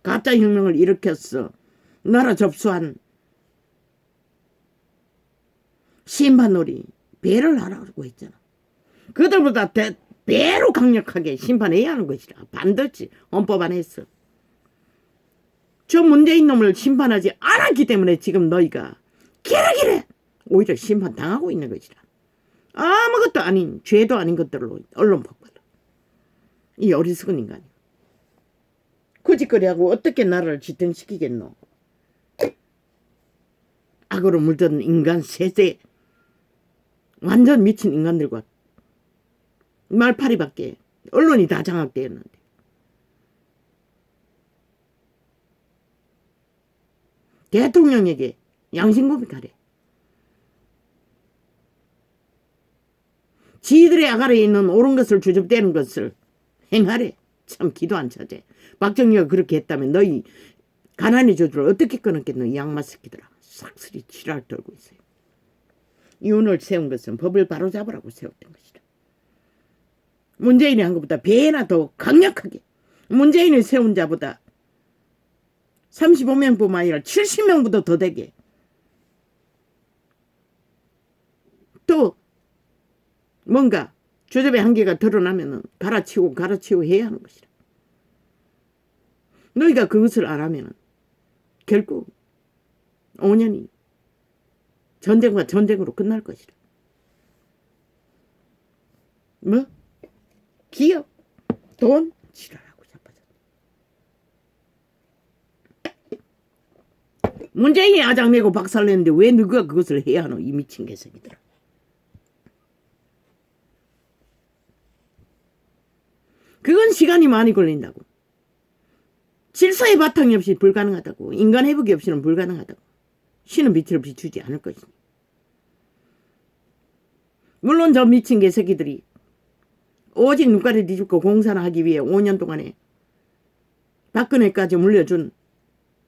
가짜혁명을 일으켰어. 나라 접수한 심판놀이 배를 하라고 했잖아. 그들보다 배로 강력하게 심판해야 하는 것이라. 반드시 헌법 안에서. 저 문재인 놈을 심판하지 않았기 때문에 지금 너희가 기레기래 오히려 심판당하고 있는 것이라. 아무것도 아닌 죄도 아닌 것들로 언론 폭발로. 이 어리석은 인간이 거짓거리하고 어떻게 나라를 지탱시키겠노. 악으로 물든 인간 세대 완전 미친 인간들과 말파리밖에 언론이 다 장악되었는데 대통령에게 양심고백하래. 지들의 아가리에 있는 옳은 것을 주접대는 것을 행하래. 참 기도 안 차대. 박정희가 그렇게 했다면 너희 가난의 저주를 어떻게 끊었겠노. 이 양마 새끼들아. 싹쓸이 지랄 떨고 있어요. 이혼을 세운 것은 법을 바로잡으라고 세웠던 것이다. 문재인이 한 것보다 배나 더 강력하게 문재인이 세운 자보다 35명뿐만 아니라 70명보다 더 되게 또 뭔가 주접의 한계가 드러나면은 갈아치우고 해야 하는 것이다. 너희가 그것을 안 하면은 결국 5년이 전쟁과 전쟁으로 끝날 것이다. 뭐? 기업, 돈, 지랄하고 자빠졌다. 문재인이 아장내고 박살냈는데 왜 누가 그것을 해야 하노? 이 미친 개새끼들아. 그건 시간이 많이 걸린다고. 질서의 바탕이 없이 불가능하다고. 인간 회복이 없이는 불가능하다고. 신은 빛을 비추지 않을 것이니. 물론 저 미친 개새끼들이 오직 눈가를 뒤집고 공산을 하기 위해 5년 동안에 박근혜까지 물려준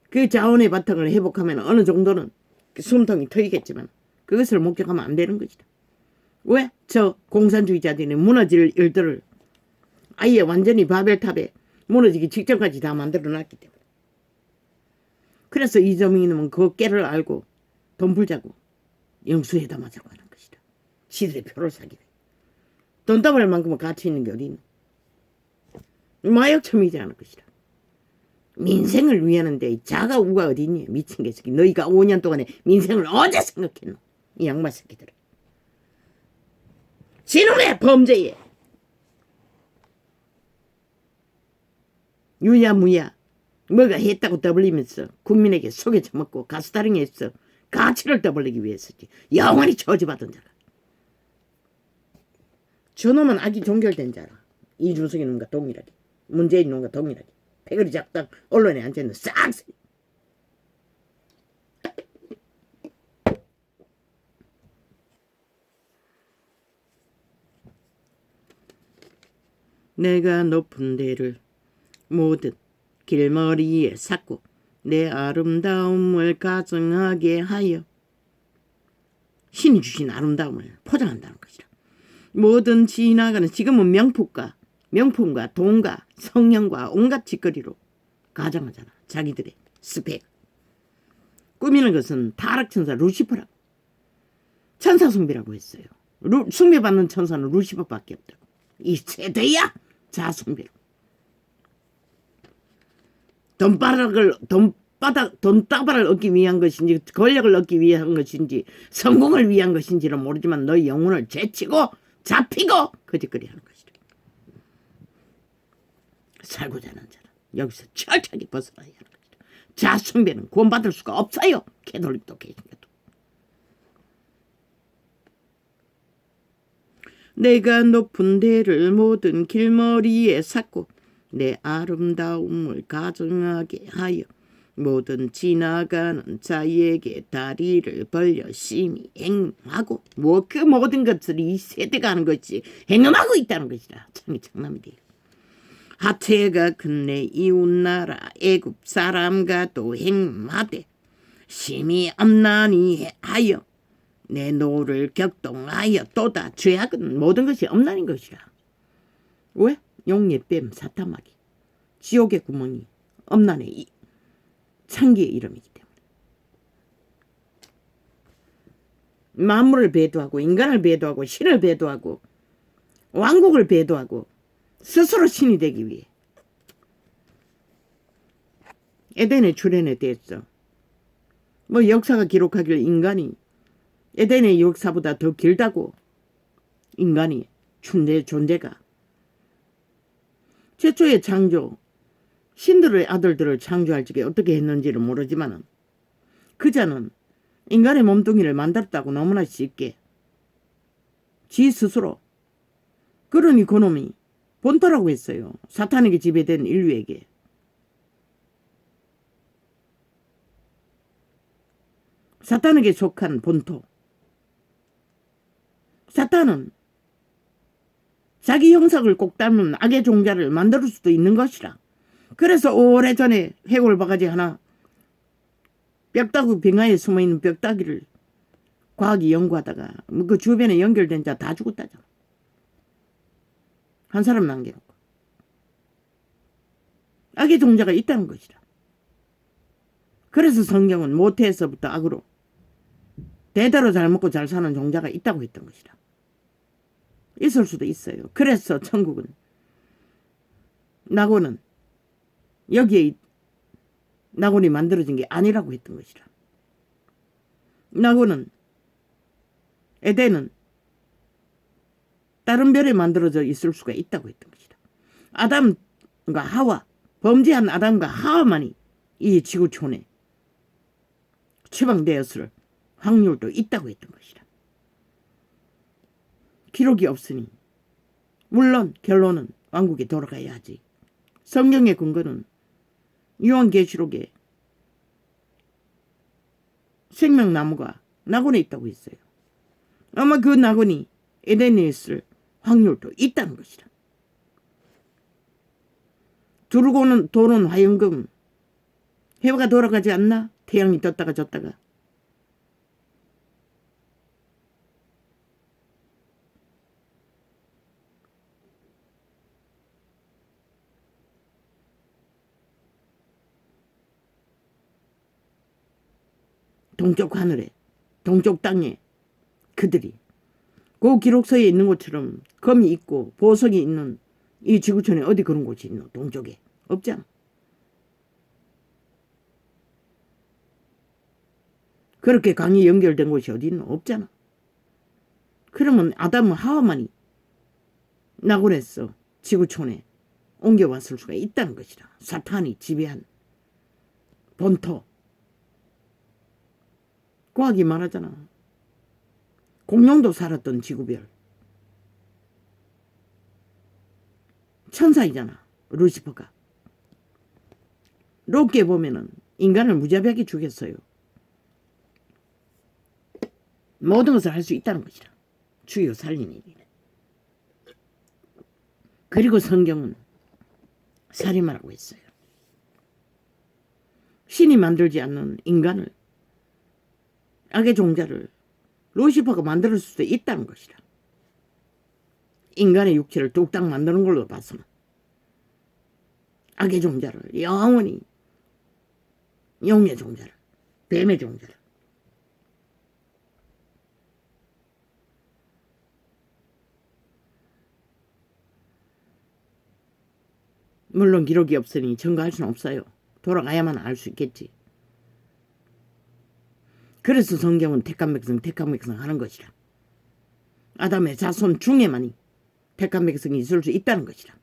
그 자원의 바탕을 회복하면 어느 정도는 숨통이 트이겠지만 그것을 목격하면 안 되는 것이다. 왜? 저 공산주의자들이 무너질 일들을 아예 완전히 바벨탑에 무너지기 직전까지 다 만들어놨기 때문에. 그래서 이재명이 놈은 그 깨를 알고 돈 풀자고 영수회담하자고 하는 것이다. 지들의 표를 사기 위해. 돈 따발 만큼은 가치 있는 게 어디 있노. 마약처미지 않을 것이다. 민생을 위하는데 자가 우가 어디 있니. 미친 개새끼. 너희가 5년 동안에 민생을 어제 생각했노. 이 양마 새끼들. 지놈의 범죄에 유야무야 뭐가 했다고 떠벌리면서 국민에게 속여 처먹고 가스다ring해서 가치를 떠벌리기 위해서지. 영원히 저주받은 자라. 저놈은 악이 종결된 자라. 이준석이 놈과 동일하게, 문재인 놈과 동일하게, 패거리 작당 언론에 앉아있는 싹쓸이. 내가 높은 데를 모든 길머리에 샀고 내 아름다움을 가증하게 하여, 신이 주신 아름다움을 포장한다는 것이라. 모든 지나가는, 지금은 명품과 돈과 성령과 온갖 짓거리로 가장하잖아. 자기들의 스펙. 꾸미는 것은 타락천사 루시퍼라고, 천사 숭배라고 했어요. 숭배받는 천사는 루시퍼밖에 없다고. 이 세대야 자숭배로. 돈다발을 얻기 위한 것인지, 권력을 얻기 위한 것인지, 성공을 위한 것인지는 모르지만 너희 영혼을 제치고 잡히고 거짓거리 하는 것이다. 살고자 하는 자는 여기서 철저하게 벗어나야 하는 것이다. 자숭배는 구원받을 수가 없어요. 캐톨릭도 개신교도. 내가 높은 데를 모든 길머리에 샀고 내 아름다움을 가증하게 하여 모든 지나가는 자에게 다리를 벌려 심히 행하고, 뭐 그 모든 것을 이 세대가 하는 것이 행음하고 있다는 것이라. 참이 장남이 돼요. 하체가 큰 내 이웃나라 애굽 사람과도 행하되 심히 엄난히 하여 내 노를 격동하여 또다. 죄악은 모든 것이 엄난인 것이라. 왜? 용의 뱀 사타마귀 지옥의 구멍이 엄난의 창기의 이름이기 때문에. 만물을 배도하고 인간을 배도하고 신을 배도하고 왕국을 배도하고 스스로 신이 되기 위해 에덴에 출현했댔어. 뭐 역사가 기록하길 인간이 에덴의 역사보다 더 길다고. 인간이 존재가 최초의 창조, 신들의 아들들을 창조할 적에 어떻게 했는지를 모르지만 그자는 인간의 몸뚱이를 만들었다고 너무나 쉽게 지 스스로. 그러니 그놈이 본토라고 했어요. 사탄에게 지배된 인류에게. 사탄에게 속한 본토. 사탄은 자기 형상을 꼭 닮은 악의 종자를 만들 수도 있는 것이라. 그래서 오래전에 해골 바가지 하나, 뼈다귀 빙하에 숨어있는 뼈다귀를 과학이 연구하다가 그 주변에 연결된 자 다 죽었다잖아. 한 사람 남겨놓고. 악의 종자가 있다는 것이라. 그래서 성경은 모태에서부터 악으로 대대로 잘 먹고 잘 사는 종자가 있다고 했던 것이라. 있을 수도 있어요. 그래서 천국은, 낙원은 여기에 낙원이 만들어진 게 아니라고 했던 것이라. 낙원은, 에덴은 다른 별에 만들어져 있을 수가 있다고 했던 것이라. 아담과 하와, 범죄한 아담과 하와만이 이 지구촌에 추방되었을 확률도 있다고 했던 것이라. 기록이 없으니 물론 결론은 왕국에 돌아가야 하지. 성경의 근거는 요한계시록에 생명나무가 낙원에 있다고 했어요. 아마 그 낙원이 에덴에 있을 확률도 있다는 것이라. 두르고는 도는 화영금, 해가 돌아가지 않나? 태양이 떴다가 졌다가. 동쪽 하늘에, 동쪽 땅에 그들이 그 기록서에 있는 것처럼 검이 있고 보석이 있는 이 지구촌에 어디 그런 곳이 있노? 동쪽에 없잖아. 그렇게 강이 연결된 곳이 어디 있노? 없잖아. 그러면 아담은 하와만이 낙원에서 지구촌에 옮겨왔을 수가 있다는 것이라. 사탄이 지배한 본토. 과학이 말하잖아. 공룡도 살았던 지구별. 천사이잖아. 루시퍼가. 롭게 보면은 인간을 무자비하게 죽였어요. 모든 것을 할 수 있다는 것이라. 죽이고 살리는 일이라. 그리고 성경은 살인마라고 했어요. 신이 만들지 않는 인간을, 악의 종자를 루시퍼가 만들 수도 있다는 것이라. 인간의 육체를 뚝딱 만드는 걸로 봐서는 악의 종자를 영원히, 용의 종자를, 뱀의 종자를. 물론 기록이 없으니 증거할 수는 없어요. 돌아가야만 알 수 있겠지. 그래서 성경은 택한 백성 하는 것이라. 아담의 자손 중에만이 택한 백성이 있을 수 있다는 것이라.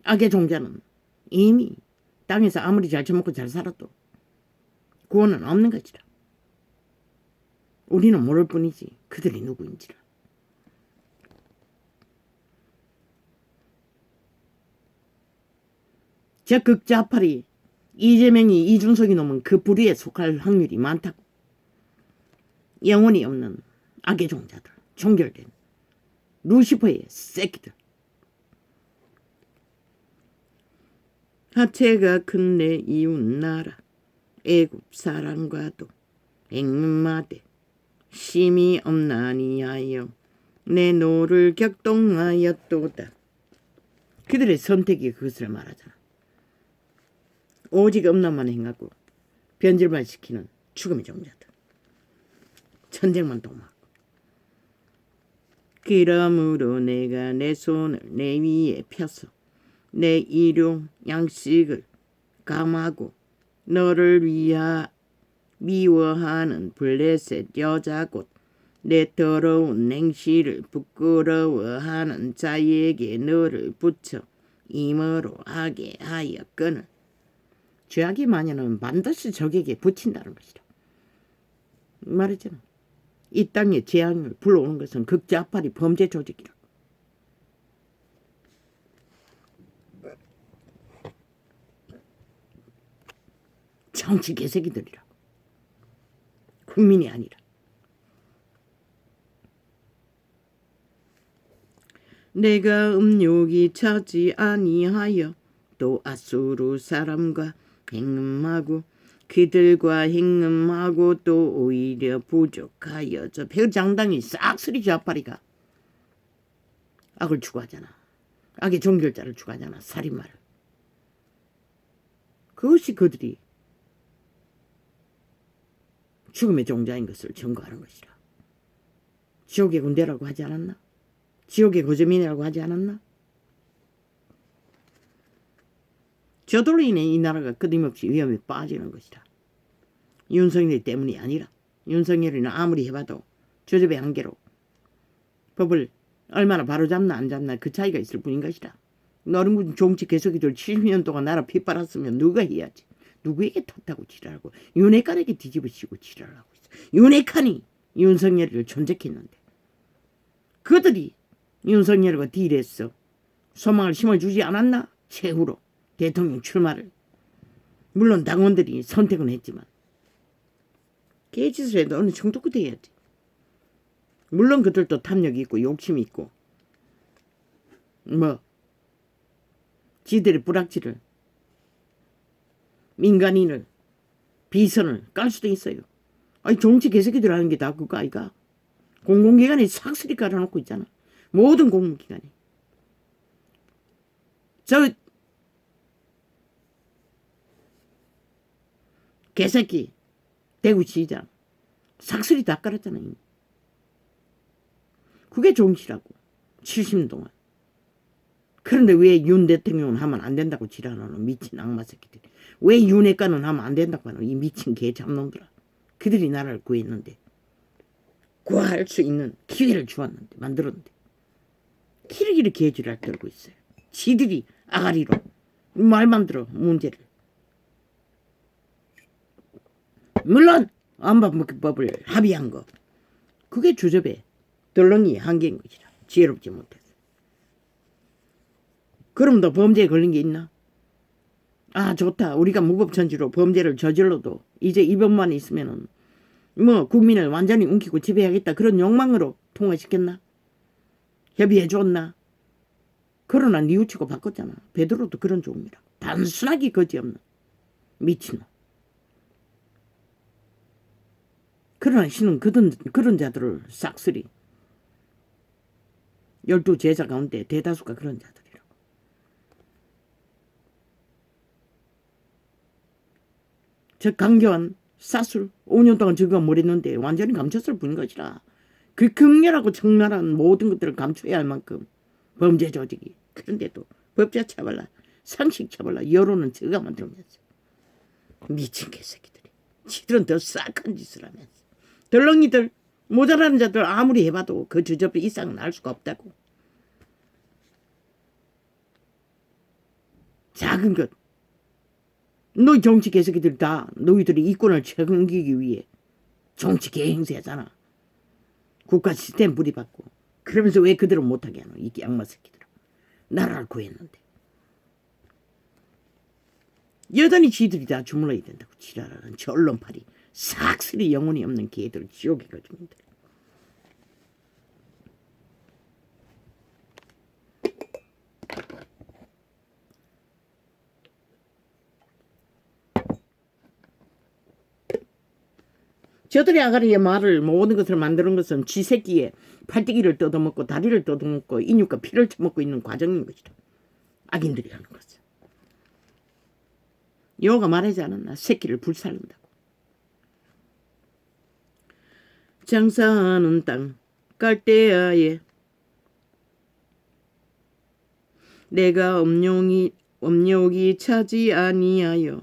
악의 종자는 이미 땅에서 아무리 잘 처먹고 잘 살아도 구원은 없는 것이라. 우리는 모를 뿐이지 그들이 누구인지를. 저 극좌파리 이재명이 이준석이 넘은 그 부류에 속할 확률이 많다고. 영혼이 없는 악의 종자들, 종결된 루시퍼의 새끼들. 하체가 큰 내 이웃 나라 애굽 사람과도 앵마대 심이 없나니하여 내 노를 격동하였도다. 그들의 선택이 그것을 말하잖아. 오직 음란만 행하고 변질만 시키는 죽음의 종자들. 전쟁만 도모하고. 그러므로 내가 내 손을 내 위에 펴서 내 일용 양식을 감하고 너를 미워하는 블레셋 여자 곧 내 더러운 냉시를 부끄러워하는 자에게 너를 붙여 임으로 하게 하였거늘. 죄악의 마녀는 반드시 적에게 붙인다는 것이다. 말했잖아. 이 땅에 재앙을 불러오는 것은 극좌파리 범죄 조직이라고. 정치 개새끼들이라고. 국민이 아니라. 내가 음욕이 차지 아니하여 또 아수르 사람과 행음하고 그들과 행음하고 또 오히려 부족하여. 저 배장당이 싹쓸이 좌파리가 악을 추구하잖아. 악의 종결자를 추구하잖아. 살인마를. 그것이 그들이 죽음의 종자인 것을 증거하는 것이라. 지옥의 군대라고 하지 않았나? 지옥의 거점이라고 하지 않았나? 저들로 인해 이 나라가 끊임없이 위험에 빠지는 것이다. 윤석열 때문이 아니라 윤석열이는 아무리 해봐도 저접의 한계로 법을 얼마나 바로잡나 안 잡나 그 차이가 있을 뿐인 것이다. 너는 정치 개석이들 70년 동안 나라 핏발았으면 누가 해야지. 누구에게 탓하고 지랄하고 윤핵관에게 뒤집어씌고 지랄하고 있어. 윤핵관이 윤석열을 존재했는데 그들이 윤석열과 딜했어. 소망을 심어주지 않았나? 최후로 대통령 출마를. 물론 당원들이 선택은 했지만 개짓을 해도 어느 정도 끝에 해야지. 물론 그들도 탐욕이 있고 욕심이 있고 지들의 불악질을 민간인을 비선을 깔 수도 있어요. 아니 정치 개새끼들 하는 게 다 그거 아이가. 공공기관에 싹쓸이 깔아놓고 있잖아. 모든 공공기관에. 저 개새끼 대구시장 싹쓸이 다 깔았잖아. 이미. 그게 정치라고. 70년 동안. 그런데 왜 윤 대통령은 하면 안 된다고 지랄하는 미친 악마 새끼들. 왜 윤핵관은 하면 안 된다고 하는 이 미친 개 잡놈들아. 그들이 나라를 구했는데 구할 수 있는 기회를 주었는데 만들었는데 기르기를 개지랄 떨고 있어요. 지들이 아가리로 말만 들어 문제를. 물론 안반법을 합의한 거 그게 주접의 덜렁이 한계인 것이라. 지혜롭지 못해서. 그럼도 범죄에 걸린 게 있나? 아 좋다. 우리가 무법천지로 범죄를 저질러도 이제 이번만 있으면은 뭐 국민을 완전히 움키고 지배하겠다 그런 욕망으로 통화시켰나? 협의해 줬나? 그러나 뉘우치고 바꿨잖아. 베드로도 그런 종이라. 단순하게 거지없는 미친놈. 그러나 신은 그런 자들을 싹쓸이 12제자 가운데 대다수가 그런 자들이라고. 저 강교한 사술 5년 동안 저거 몰했는데 완전히 감췄을 뿐인 것이라. 그 극렬하고 청렬한 모든 것들을 감춰야 할 만큼 범죄 조직이. 그런데도 법자 차발라 상식 차발라 여론은 저가 만들면서 미친 개새끼들이. 지들은 더 싹한 짓을 하면서 덜렁이들 모자라는 자들 아무리 해봐도 그 주접의 이상은 알 수가 없다고. 작은 것. 너희 정치 개새끼들 다 너희들이 이권을 책임지기 위해 정치 개행세하잖아. 국가 시스템 불이받고. 그러면서 왜 그들은 못하게 하노? 이 양마 새끼들아. 나라를 구했는데. 여전히 지들이 다 주물러야 된다고 지랄하는 저 언론팔이. 삭슬이 영혼이 없는 개들 지옥에 거주민들. 저들의 아가리의 말을 모든 것을 만드는 것은 쥐새끼의 팔뚝이를 뜯어먹고 다리를 뜯어먹고 인육과 피를 처먹고 있는 과정인 것이다. 악인들이 하는 것은. 여호가 말하지 않았나? 새끼를 불살른다고. 장사하는 땅 갈대아에 내가 업력이 차지 아니하여.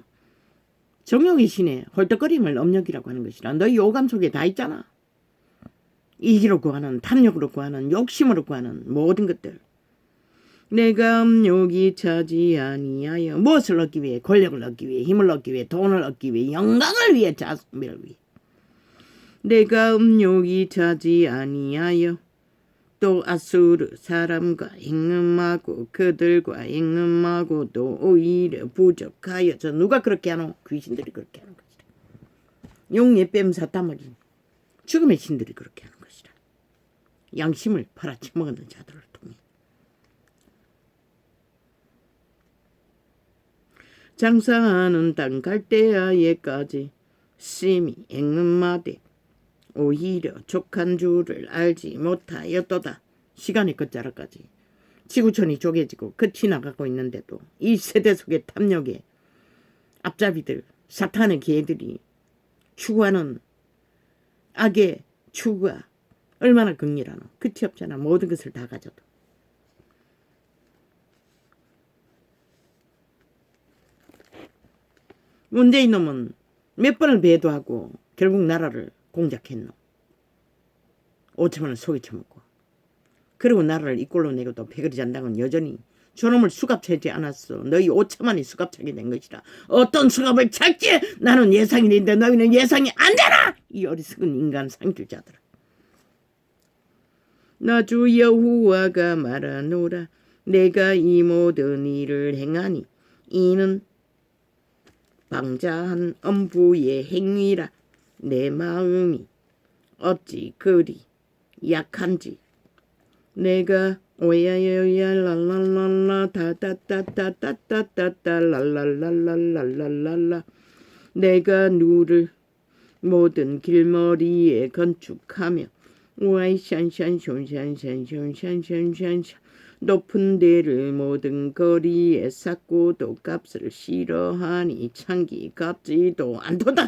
정욕의 신에 헐떡거림을 업력이라고 하는 것이라. 너희 오감 속에 다 있잖아. 이기로 구하는, 탐욕으로 구하는, 욕심으로 구하는 모든 것들. 내가 업력이 차지 아니하여. 무엇을 얻기 위해? 권력을 얻기 위해, 힘을 얻기 위해, 돈을 얻기 위해, 영광을 위해, 자성미를 위해. 내가 업력이 차지 아니하여. 또 아수르 사람과 행음하고 그들과 행음하고도 오히려 부족하여. 저 누가 그렇게 하노? 귀신들이 그렇게 하는 것이다. 용의 뺨 사타머리 죽음의 신들이 그렇게 하는 것이다. 양심을 팔아쳐먹는 자들을 통해. 장사하는 땅 갈대아에까지 심히 행음하되 오히려 족한 줄을 알지 못하였도다. 시간의 끝자락까지 지구촌이 쪼개지고 끝이 나가고 있는데도 이 세대 속의 탐욕의 앞잡이들, 사탄의 개들이 추구하는 악의 추구가 얼마나 극렬하노. 끝이 없잖아. 모든 것을 다 가져도. 문재인 놈은 몇 번을 배도하고 결국 나라를 공작했노. 5천만을 속에 쳐먹고. 그리고 나라를 이꼴로 내고 또 패거리 잔당은 여전히 저놈을 수갑차지 않았어. 너희 5천만이 수갑차게 된 것이라. 어떤 수갑을 찰지 나는 예상이 되는데 너희는 예상이 안 되나? 이 어리석은 인간 상실자들아. 나 주 여호와가 말하노라. 내가 이 모든 일을 행하니 이는 방자한 엄부의 행위라. 내 마음이 어찌 그리 약한지. 내가 오야야야 랄랄랄라 다다다다다다다다 랄랄랄랄랄랄랄라. 내가 누를 모든 길머리에 건축하며 와이 샨샨숑샨샨숑샨샨샨 높은 데를 모든 거리에 쌓고도 값을 싫어하니 창기 값지도 않도다.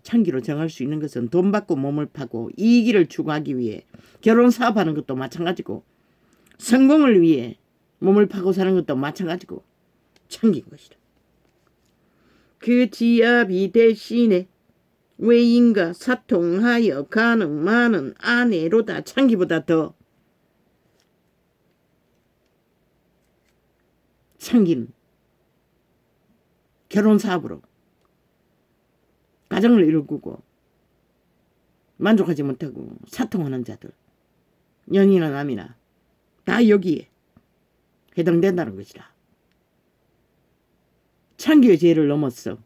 창기로 정할 수 있는 것은 돈 받고 몸을 파고 이익을 추구하기 위해 결혼 사업하는 것도 마찬가지고 성공을 위해 몸을 파고 사는 것도 마찬가지고 창기인 것이다. 그 지압이 대신에 외인과 사통하여 가는 많은 아내로다. 창기보다 더 창기는 결혼 사업으로 가정을 이루고 만족하지 못하고 사통하는 자들, 연이나 남이나 다 여기에 해당된다는 것이라. 창기의 죄를 넘어서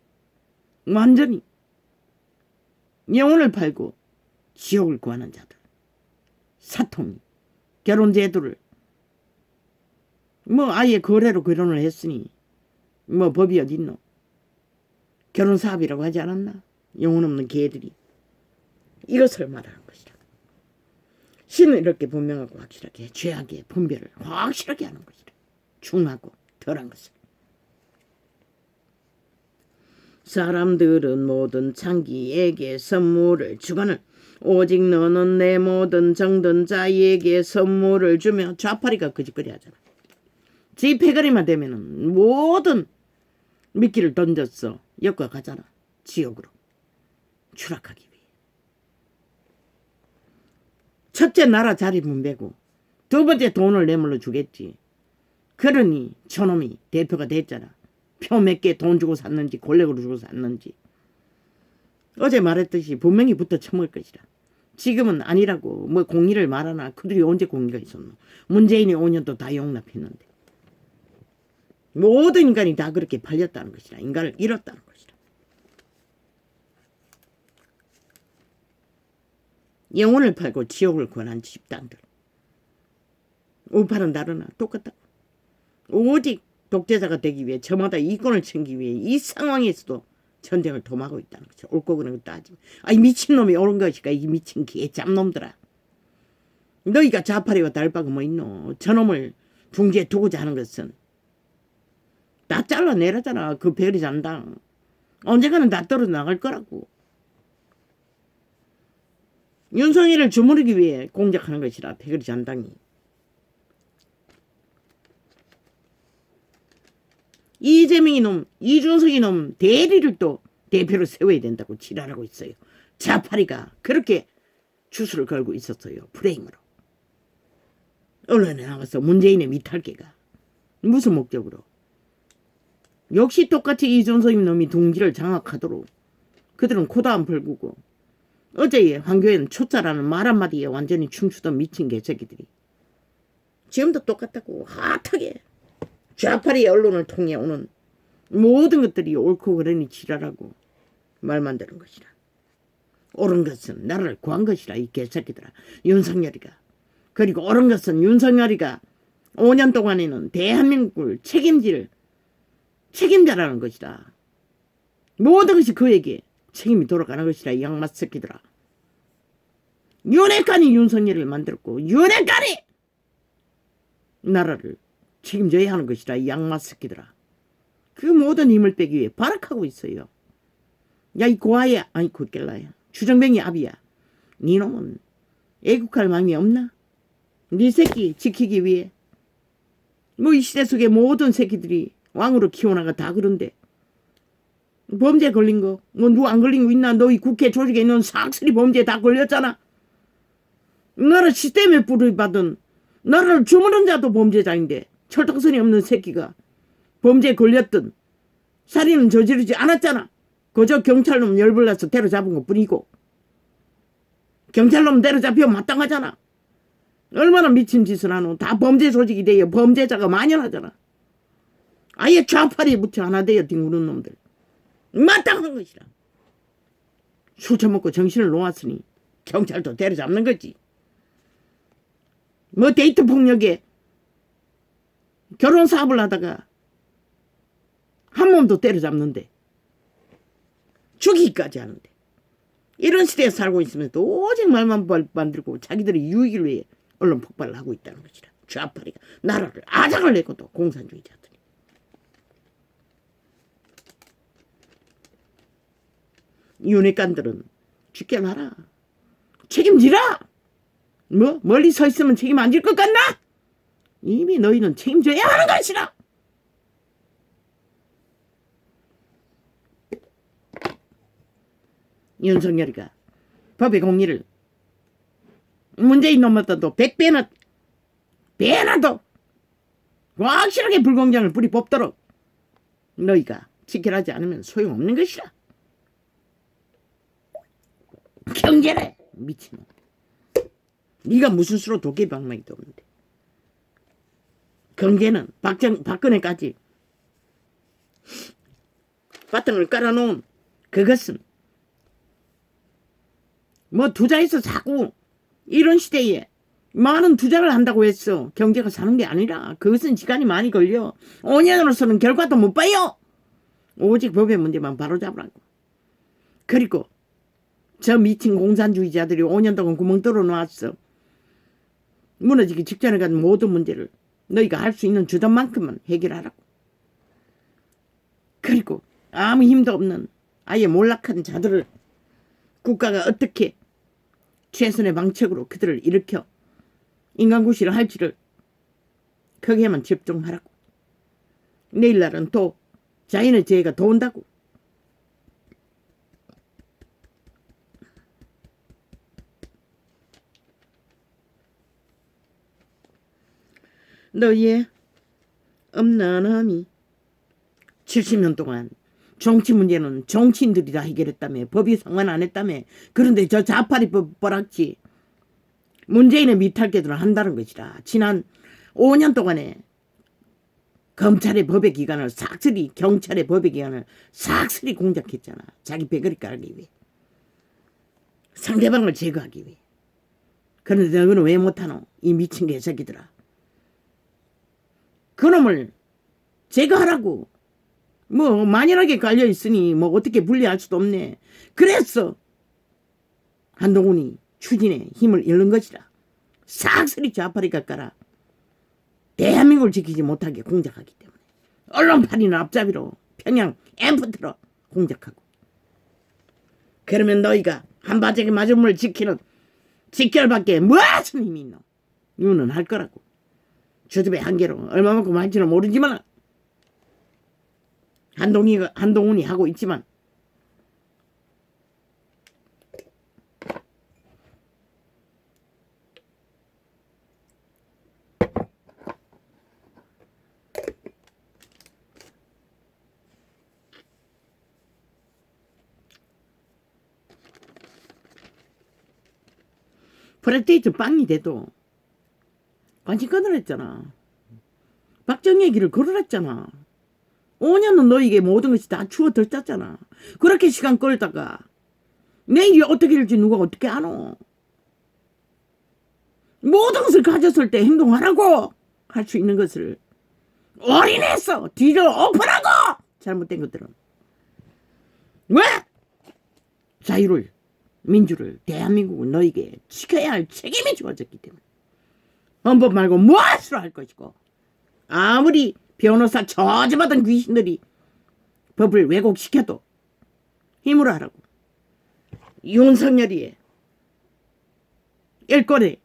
완전히 영혼을 팔고 지옥을 구하는 자들, 사통이 결혼 제도를 아예 거래로 결혼을 했으니 법이 어딨노? 결혼 사업이라고 하지 않았나? 영혼 없는 개들이 이것을 말하는 것이라. 신은 이렇게 분명하고 확실하게 죄악의 분별을 확실하게 하는 것이라. 중하고 덜한 것을. 사람들은 모든 창기에게 선물을 주거늘 오직 너는 내 모든 정든 자에게 선물을 주며 좌파리가 거짓거리 하잖아. 지 패거리만 되면은 모든 미끼를 던졌어. 엮어 가잖아. 지옥으로 추락하기 위해. 첫째 나라 자리 분배고 두 번째 돈을 내물러 주겠지. 그러니 저놈이 대표가 됐잖아. 표 몇 개 돈 주고 샀는지 권력으로 주고 샀는지. 어제 말했듯이 분명히 붙어 처먹을 것이라. 지금은 아니라고 공의를 말하나 그들이 언제 공의가 있었노. 문재인이 5년도 다 용납했는데. 모든 인간이 다 그렇게 팔렸다는 것이라. 인간을 잃었다는 것이라. 영혼을 팔고 지옥을 권한 집단들. 우파는 다르나 똑같다고. 오직 독재자가 되기 위해 저마다 이권을 챙기기 위해 이 상황에서도 전쟁을 도모하고 있다는 거죠. 옳고 그른 거 따지면. 아이 미친놈이 옳은 것이까 이 미친 개짬놈들아. 너희가 좌파리와 달바가 뭐 있노. 저놈을 둥지에 두고자 하는 것은 다 잘라내라잖아. 그 별이 잔당. 언젠가는 다 떨어져 나갈 거라고. 윤석열을 주무르기 위해 공작하는 것이라. 백거리 잔당이. 이재명이 놈, 이준석이 놈 대리를 또 대표로 세워야 된다고 지랄하고 있어요. 좌파리가 그렇게 주술을 걸고 있었어요. 프레임으로. 언론에 나가서 문재인의 미탈계가 무슨 목적으로. 역시 똑같이 이준석이 놈이 둥지를 장악하도록 그들은 코도 안 풀고 어제의 황교안 초짜라는 말 한마디에 완전히 춤추던 미친 개새끼들이 지금도 똑같다고 핫하게 좌파리 언론을 통해 오는 모든 것들이 옳고 그러니 지랄하고 말만 되는 것이라. 옳은 것은 나라를 구한 것이라 이 개새끼들아. 윤석열이가. 그리고 옳은 것은 윤석열이가 5년 동안에는 대한민국을 책임자라는 것이다. 모든 것이 그에게 책임이 돌아가는 것이라 이 양마 새끼들아. 윤핵관이 윤석열을 만들었고 윤핵관이 나라를 책임져야 하는 것이라 이 양마 새끼들아. 그 모든 힘을 빼기 위해 발악하고 있어요. 야 이 고아야 아니 곧길라야 주정뱅이 아비야. 네 놈은 애국할 마음이 없나? 네 새끼 지키기 위해 이 시대 속의 모든 새끼들이 왕으로 키워나가 다 그런데 범죄 걸린 거 누구 안 걸린 거 있나? 너희 국회 조직에 있는 싹쓸이 범죄에 다 걸렸잖아. 나라 시스템에 뿌리받은 나라를 주무른 자도 범죄자인데 철통선이 없는 새끼가 범죄에 걸렸든 살인은 저지르지 않았잖아. 그저 경찰놈 열불나서 때려잡은 것 뿐이고 경찰놈 때려잡히면 마땅하잖아. 얼마나 미친 짓을 하노. 다 범죄 조직이 돼요. 범죄자가 만연하잖아. 아예 좌파리에 붙여 하나 돼요. 뒹구는 놈들. 마땅한 것이라. 술 처먹고 정신을 놓았으니 경찰도 때려잡는 거지. 데이트 폭력에 결혼 사업을 하다가 한 몸도 때려잡는데 죽이기까지 하는데 이런 시대에 살고 있으면서 오직 말만 만들고 자기들의 유익을 위해 언론 폭발을 하고 있다는 것이라. 좌파리가 나라를 아작을 내고 또 공산주의자들이. 윤핵관들은 죽게 놔라. 책임지라. 멀리 서 있으면 책임 안 질 것 같나? 이미 너희는 책임져야 하는 것이라. 윤석열이가 법의 공리를 문재인 놈보다도 100배나 더 확실하게 불공정을 뿌리 뽑도록 너희가 지켜하지 않으면 소용없는 것이라. 경제래 미친놈. 네가 무슨 수로 도깨비방망이도 없는데. 경제는 박근혜까지 바탕을 깔아놓은 그것은 뭐 투자해서 자꾸 이런 시대에 많은 투자를 한다고 했어. 경제가 사는 게 아니라 그것은 시간이 많이 걸려. 5년으로서는 결과도 못 봐요. 오직 법의 문제만 바로잡으라고. 그리고 저 미친 공산주의자들이 5년 동안 구멍 뚫어 놨어. 무너지기 직전에 간 모든 문제를 너희가 할 수 있는 주전만큼만 해결하라고. 그리고 아무 힘도 없는 아예 몰락한 자들을 국가가 어떻게 최선의 방책으로 그들을 일으켜 인간구실을 할지를 거기에만 집중하라고. 내일날은 또 자연의 재해가 더 온다고. 너희의 엄난함이 70년 동안 정치 문제는 정치인들이 다 해결했다며. 법이 상관 안 했다며. 그런데 저 자파리 뻔악지 문재인의 미탈계들은 한다는 것이라. 지난 5년 동안에 검찰의 법의 기관을 싹쓸이, 경찰의 법의 기관을 싹쓸이 공작했잖아. 자기 배거리 깔기 위해, 상대방을 제거하기 위해. 그런데 너희는 왜 못하노? 이 미친 개새끼들아. 그놈을 제거하라고. 뭐 만연하게 깔려있으니 뭐 어떻게 분리할 수도 없네. 그래서 한동훈이 추진에 힘을 잃는 것이라. 싹쓸이 좌파리가 깔아 대한민국을 지키지 못하게 공작하기 때문에. 언론판이나 앞잡이로 평양 엠프트로 공작하고. 그러면 너희가 한바짝의 마중물을 지키는 직결밖에 무슨 힘이 있노? 이유는 할 거라고. 주접의 한계로 얼마만큼 할지는 모르지만 한동훈이 하고 있지만 프레스테이트 빵이 돼도 관심 끊으랬잖아. 박정희의 길을 걸으랬잖아. 5년은 너에게 모든 것이 다 추워들었잖아. 그렇게 시간 끌다가 내일이 어떻게 될지 누가 어떻게 아노? 모든 것을 가졌을 때 행동하라고. 할 수 있는 것을 올인해서 뒤를 엎으라고. 잘못된 것들은. 왜? 자유를, 민주를, 대한민국은 너에게 지켜야 할 책임이 주어졌기 때문에. 헌법 말고 무엇으로 할 것이고, 아무리 변호사 저주받은 귀신들이 법을 왜곡시켜도 힘으로 하라고. 윤석열이 일권에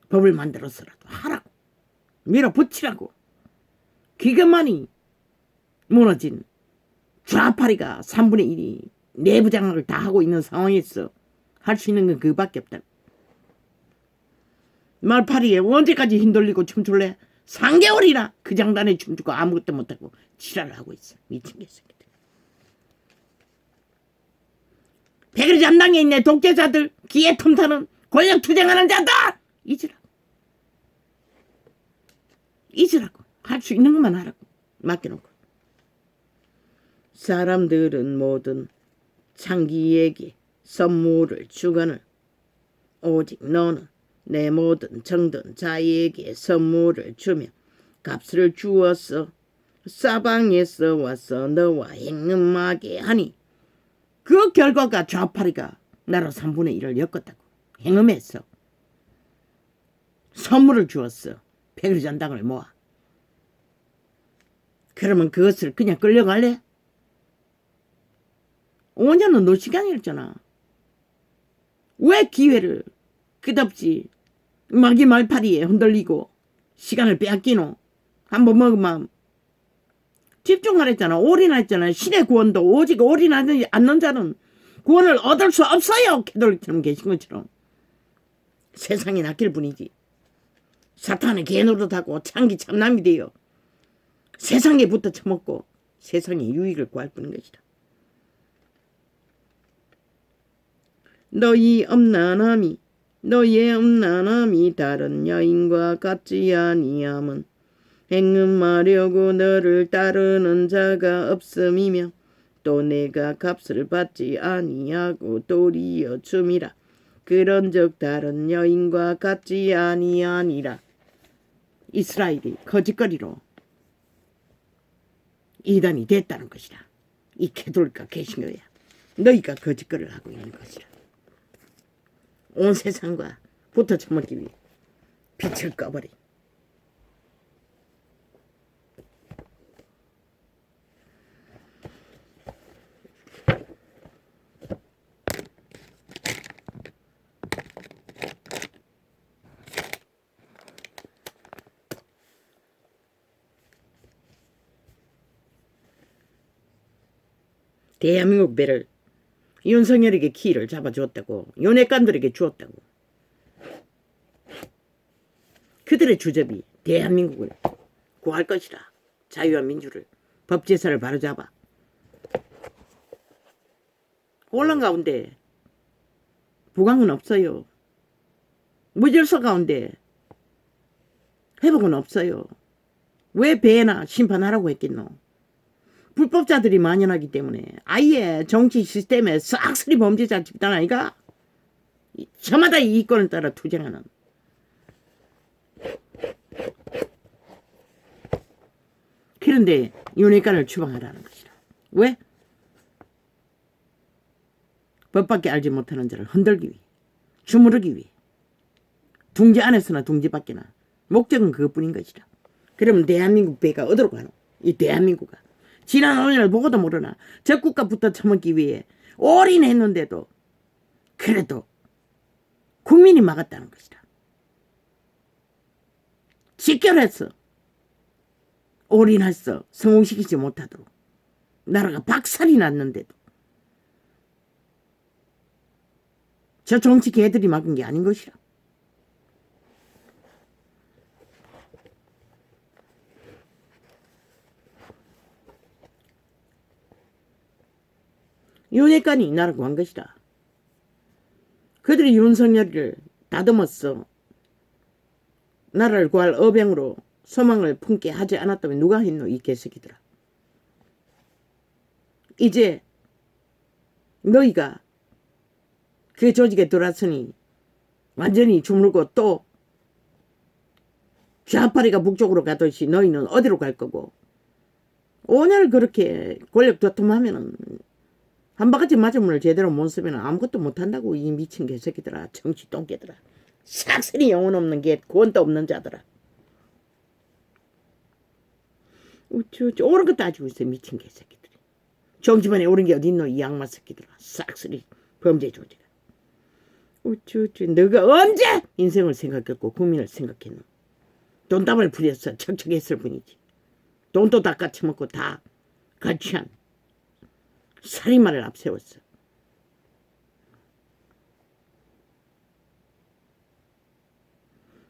법을 만들어서라도 하라고. 밀어붙이라고. 그것만이 무너진 좌파리가 3분의 1이 내부 장악을 다 하고 있는 상황에서 할 수 있는 건 그거밖에 없다. 말파리에 언제까지 힘돌리고 춤출래? 3개월이나 그 장단에 춤추고 아무것도 못하고 지랄을 하고 있어. 미친 개새끼들. 백일이 잔당에 있네. 독재자들, 기회 틈타는 권력 투쟁하는 자들. 잊으라고. 할 수 있는 것만 하라고. 맡겨놓고. 사람들은 모든 창기에게 선물을 주거늘 오직 너는 내 모든 정든 자에게 선물을 주며 값을 주었어. 사방에서 와서 너와 행음하게 하니 그 결과가 좌파리가 나라 3분의 1을 엮었다고. 행음했어. 선물을 주었어. 백일전당을 모아. 그러면 그것을 그냥 끌려갈래? 5년은 너 시간이었잖아. 왜 기회를 끝없이 마귀 말파리에 흔들리고 시간을 빼앗기노? 한번 먹으면 집중하랬잖아. 올인했잖아. 신의 구원도 오직 올인하지 않는 자는 구원을 얻을 수 없어요. 캐톨릭처럼 계신 것처럼. 세상이 낚일 뿐이지. 사탄의 개노릇하고 창기 참남이 되어 세상에 붙어 처먹고 세상의 유익을 구할 뿐인 것이다. 너희의 음란함이 다른 여인과 같지 아니함은 행음하려고 너를 따르는 자가 없음이며 또 내가 값을 받지 아니하고 도리어 줌이라. 그런즉 다른 여인과 같지 아니하니라. 이스라엘이 거짓거리로 이단이 됐다는 것이라. 이 캐톨릭과 개신교야. 너희가 거짓거리를 하고 있는 것이라. 온 세상과 붙어 처먹기 위해 빛을 꺼버린. 대한민국 배를 윤석열에게 키를 잡아주었다고, 윤핵관들에게 주었다고. 그들의 주접이 대한민국을 구할 것이라. 자유와 민주를, 법제사를 바로잡아. 혼란 가운데 부강은 없어요. 무질서 가운데 회복은 없어요. 왜 배나 심판하라고 했겠노? 불법자들이 만연하기 때문에 아예 정치 시스템에 싹쓸이 범죄자 집단 아이가? 저마다 이 이권을 따라 투쟁하는. 그런데 윤핵관을 추방하라는 것이라. 왜? 법밖에 알지 못하는 자를 흔들기 위해, 주무르기 위해. 둥지 안에서나 둥지 밖에나 목적은 그것뿐인 것이라. 그러면 대한민국 배가 어디로 가노? 이 대한민국아. 지난 5년을 보고도 모르나 적국가부터 처먹기 위해 올인했는데도 그래도 국민이 막았다는 것이다. 직결했어. 올인했어. 성공시키지 못하도록. 나라가 박살이 났는데도. 저 정치 개들이 막은 게 아닌 것이라. 윤핵관이 이 나라를 구한 것이다. 그들이 윤석열을 다듬었어. 나라를 구할 어병으로 소망을 품게 하지 않았다면 누가 했노? 이 개새끼들아. 이제 너희가 그 조직에 들어왔으니 완전히 주물고 또 좌파리가 북쪽으로 가듯이 너희는 어디로 갈 거고. 5년을 그렇게 권력 도톰하면은 한 바가지 맞으면 제대로 못 쓰면 아무것도 못한다고. 이 미친 개새끼들아. 정치 똥개들아. 싹쓸이 영혼 없는 게 권도 없는 자들아. 우쭈쭈 옳은 거 따지고 있어. 미친 개새끼들이. 정치판에 옳은 게 어딨노. 이 양마 새끼들아. 싹쓸이 범죄 조직아. 우쭈쭈 너가 언제 인생을 생각했고 국민을 생각했노. 돈답을 부렸어. 척척했을 뿐이지. 돈도 다 까쳐먹고 다 가치한 살인마를 앞세웠어.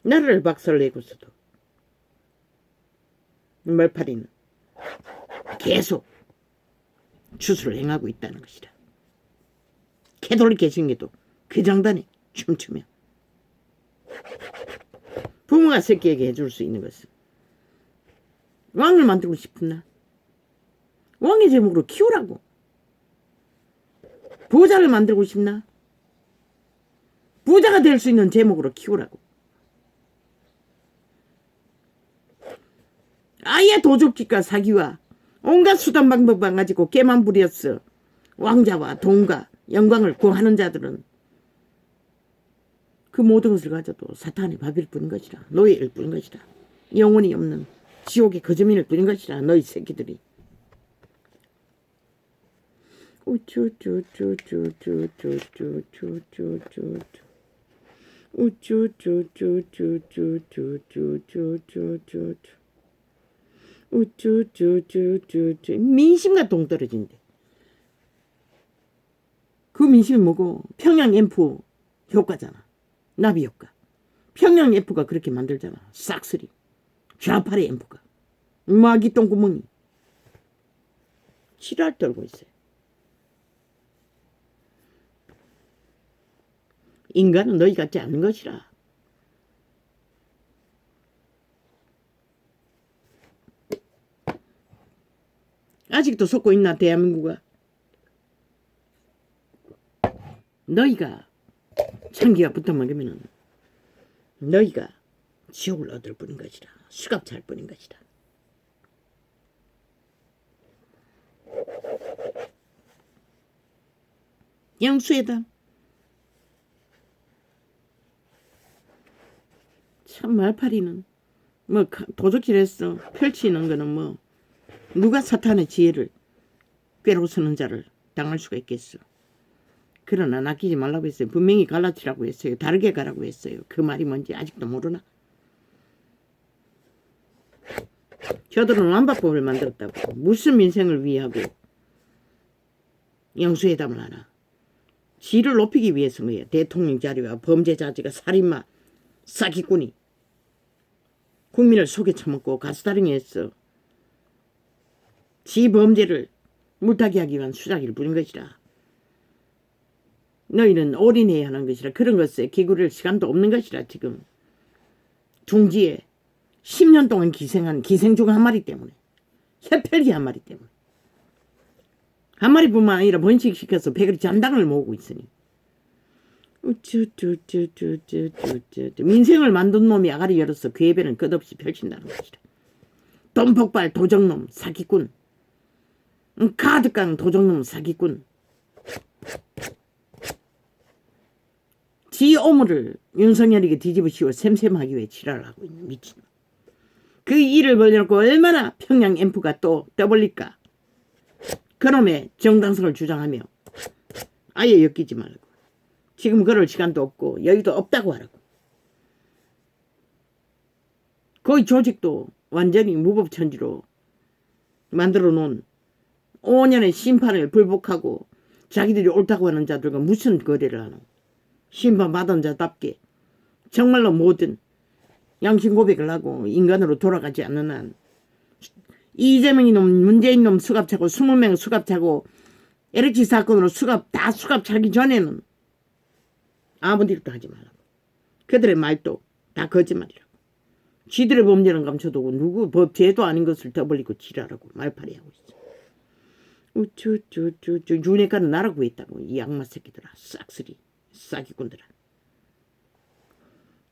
나라를 박살내고서도 멀파리는 계속 추수를 행하고 있다는 것이다. 캐톨릭 개신교도 그 장단에 춤추며 부모가 새끼에게 해줄 수 있는 것은 왕을 만들고 싶나? 왕의 제목으로 키우라고. 부자를 만들고 싶나? 부자가 될 수 있는 제목으로 키우라고. 아예 도적질과 사기와 온갖 수단 방법만 가지고 깨만 부렸어. 왕자와 돈과 영광을 구하는 자들은 그 모든 것을 가져도 사탄의 밥일 뿐인 것이라. 노예일 뿐인 것이라. 영혼이 없는 지옥의 거저민일 뿐인 것이라. 너희 새끼들이. 우쭈쭈쭈쭈쭈쭈쭈쭈쭈쭈 우쭈쭈쭈쭈쭈쭈쭈쭈쭈쭈 우쭈쭈쭈쭈쭈 민심과 동떨어진대. 그 민심이 뭐고? 평양 앰프 효과잖아. 나비 효과. 평양 앰프가 그렇게 만들잖아. 싹쓸이. 좌파리 앰프가. 마귀 똥구멍이. 지랄 떨고 있어요. 인간은 너희 같지 않은 것이라. 아직도 속고 있나 대한민국아. 너희가 참기가 붙어먹으면 너희가 지옥을 얻을 뿐인 것이라. 수갑찰 뿐인 것이라. 영수회담. 참 말파리는 뭐 도적질해서 펼치는 거는 뭐 누가 사탄의 지혜를 꾀로 쓰는 자를 당할 수가 있겠어. 그러나 낚이지 말라고 했어요. 분명히 갈라치라고 했어요. 다르게 가라고 했어요. 그 말이 뭔지 아직도 모르나? 저들은 완박법을 만들었다고. 무슨 민생을 위하고 영수회담을 하나. 지를 높이기 위해서인 거예요. 대통령 자리와 범죄자지가 살인마 사기꾼이 국민을 속에 처먹고 가스다링이 했어. 지 범죄를 물타기 하기 위한 수작일 뿐인 것이라. 너희는 올인해야 하는 것이라. 그런 것에 기구를 시간도 없는 것이라. 지금 둥지에 10년 동안 기생한 기생충 한 마리 때문에, 해펠기 한 마리 때문에, 한 마리뿐만 아니라 번식시켜서 배그리 잔당을 모으고 있으니 민생을 만든 놈이 아가리 열어서 그의 배는 끝없이 펼친다는 것이라. 돈 폭발 도적놈 사기꾼, 가득강 도적놈 사기꾼, 지 오물을 윤석열에게 뒤집어 씌워 샘샘하기 위해 지랄을 하고 있는 미친. 그 일을 벌려놓고 얼마나 평양 앰프가 또 떠벌릴까. 그놈의 정당성을 주장하며 아예 엮이지 말고 지금 그럴 시간도 없고 여유도 없다고 하라고. 거의 조직도 완전히 무법천지로 만들어 놓은 5년의 심판을 불복하고 자기들이 옳다고 하는 자들과 무슨 거래를 하노. 심판받은 자답게 정말로 모든 양심 고백을 하고 인간으로 돌아가지 않는 한 이재명이 놈, 문재인 놈 수갑 차고 20명 수갑 차고 LH 사건으로 다 수갑 차기 전에는 아무 일도 하지 말라고. 그들의 말도 다 거짓말이라고. 쥐들의 범죄는 감춰두고 누구 죄도 아닌 것을 떠벌리고 지랄하고 말팔이 하고 있어. 우쭈쭈쭈쭈 윤회가는 나라 구했다고. 이 악마 새끼들아. 싹쓸이 싸기꾼들아.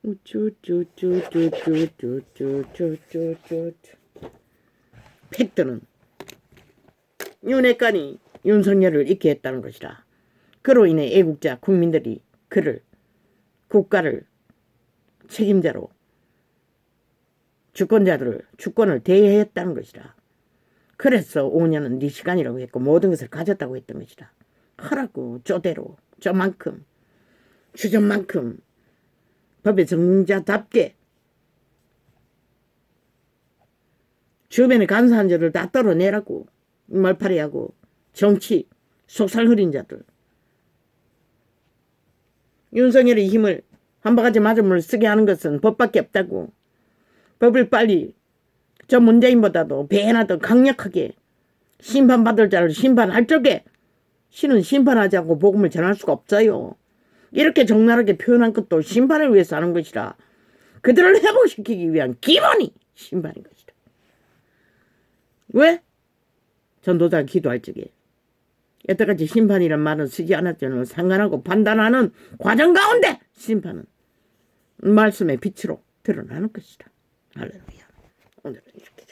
우쭈쭈쭈쭈쭈쭈쭈쭈쭈쭈 팩트는 윤핵관이 윤석열을 잊게 했다는 것이라. 그로 인해 애국자 국민들이 그를 국가를 책임자로 주권을 대여했다는 것이라. 그래서 5년은 네 시간이라고 했고 모든 것을 가졌다고 했던 것이라. 하라고 쪼대로 저만큼 주전만큼 법의 정자답게 주변에 간사한 자들 다 떨어내라고. 말파리하고 정치 속살 흐린 자들. 윤석열의 힘을 한 바가지 맞음을 쓰게 하는 것은 법밖에 없다고. 법을 빨리 저 문재인보다도 배나 더 강력하게 심판받을 자를 심판할 적에 신은 심판하지 않고 복음을 전할 수가 없어요. 이렇게 적나라하게 표현한 것도 심판을 위해서 하는 것이라. 그들을 회복시키기 위한 기본이 심판인 것이다. 왜? 전도자가 기도할 적에 여태까지 심판이란 말은 쓰지 않았잖아요. 상관하고 판단하는 과정 가운데 심판은 말씀의 빛으로 드러나는 것이다. 할렐루야. 오늘은 이렇게